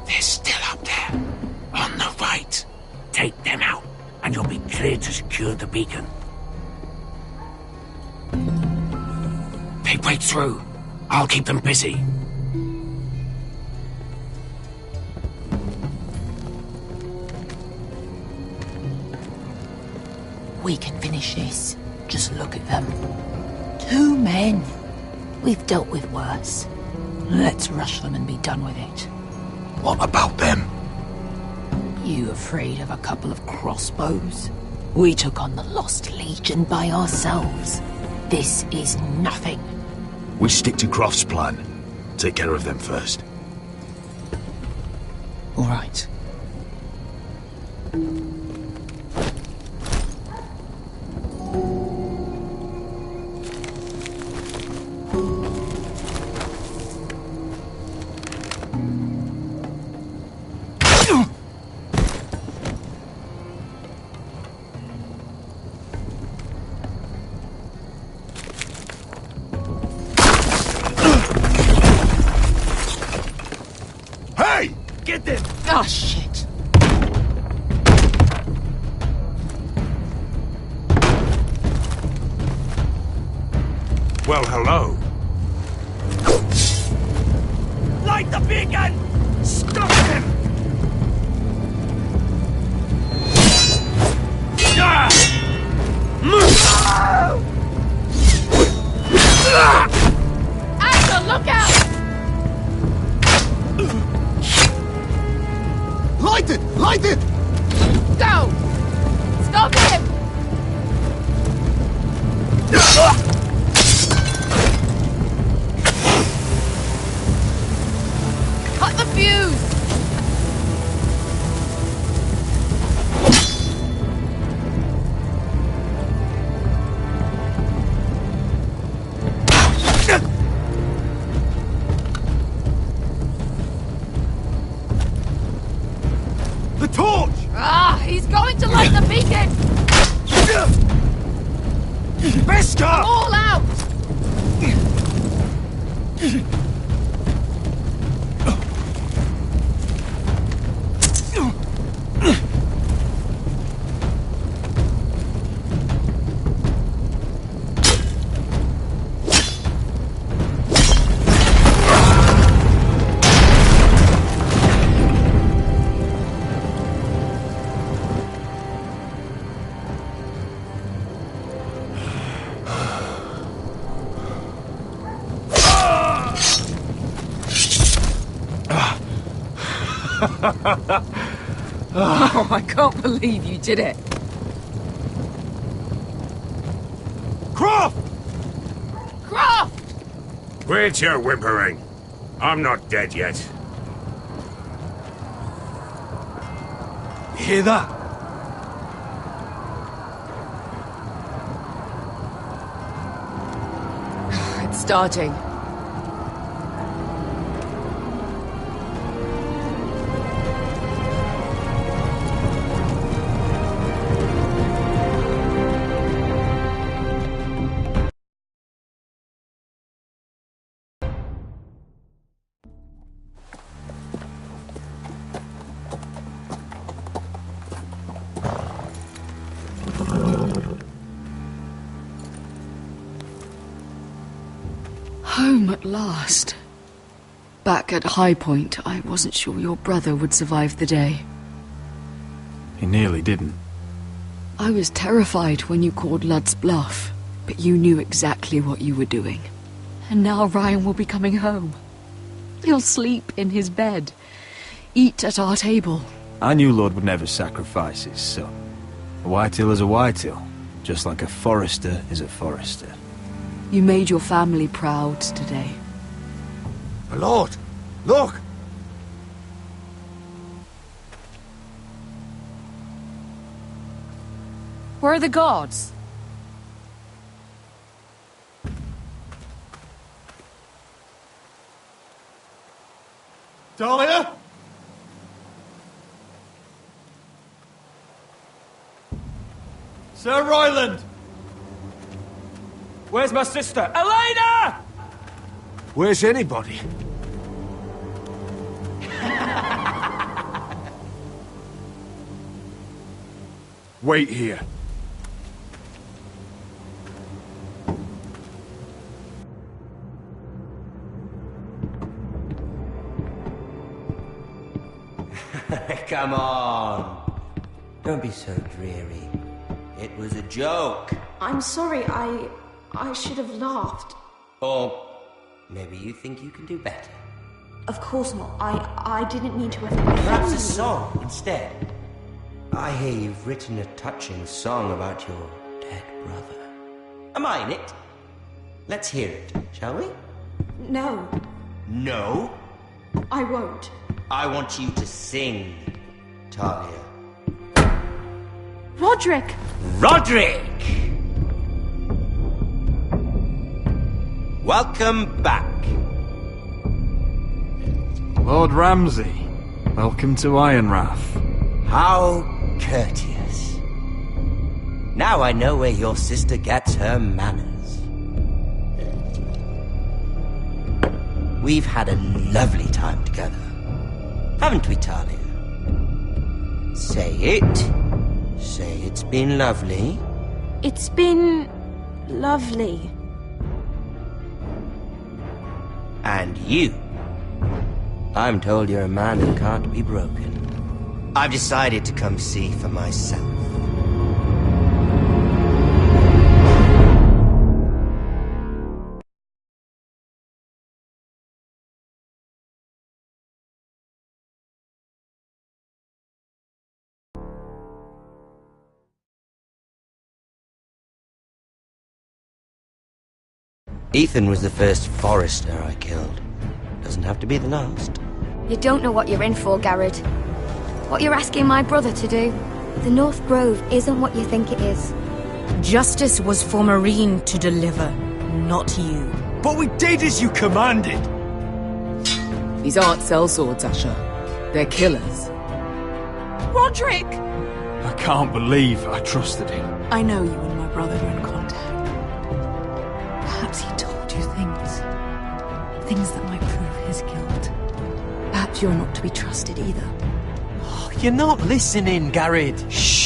They're still up there. On the right. Take them out, and you'll be clear to secure the beacon. They break through. I'll keep them busy. We can finish this. Just look at them. 2 men. We've dealt with worse. Let's rush them and be done with it. What about them? You afraid of a couple of crossbows? We took on the Lost Legion by ourselves. This is nothing. We stick to Croft's plan. Take care of them first. All right. Get them! Oh, shit. Well, hello. Light the beacon! Stop him! Axel, look out! Light it! Light it! Go! Stop him! Cut the fuse! The torch! Ah, he's going to light the beacon! Bester! I'm all out! Oh, I can't believe you did it. Croft! Croft! Quit your whimpering. I'm not dead yet. You hear that? It's starting. Home at last. Back at High Point, I wasn't sure your brother would survive the day. He nearly didn't. I was terrified when you called Ludd's bluff, but you knew exactly what you were doing. And now Ryan will be coming home. He'll sleep in his bed, eat at our table. I knew Lord would never sacrifice his son. A Whitehill is a Whitehill, just like a Forrester is a Forrester. You made your family proud today. My lord, look! Where are the guards? Talia? Sir Royland! Where's my sister? Elena! Where's anybody? Wait here. Come on. Don't be so dreary. It was a joke. I'm sorry, I should have laughed. Or maybe you think you can do better. Of course not. I didn't mean to offend you. Perhaps a song instead. I hear you've written a touching song about your dead brother. Am I in it? Let's hear it, shall we? No, No? I won't. I want you to sing, Talia. Roderick! Roderick! Welcome back. Lord Ramsay, welcome to Ironrath. How courteous. Now I know where your sister gets her manners. We've had a lovely time together, haven't we, Talia? Say it. Say it's been lovely. It's been lovely. And you. I'm told you're a man who can't be broken. I've decided to come see for myself. Ethan was the first Forrester I killed. Doesn't have to be the last. You don't know what you're in for, Garrett. What you're asking my brother to do. The North Grove isn't what you think it is. Justice was for Marine to deliver, not you. But we did as you commanded! These aren't sellswords, Asher. They're killers. Roderick! I can't believe I trusted him. I know you and my brother are in contact. Perhaps he told you things. Things that might prove his guilt. Perhaps you're not to be trusted either. Oh, you're not listening, Garrett. Shh!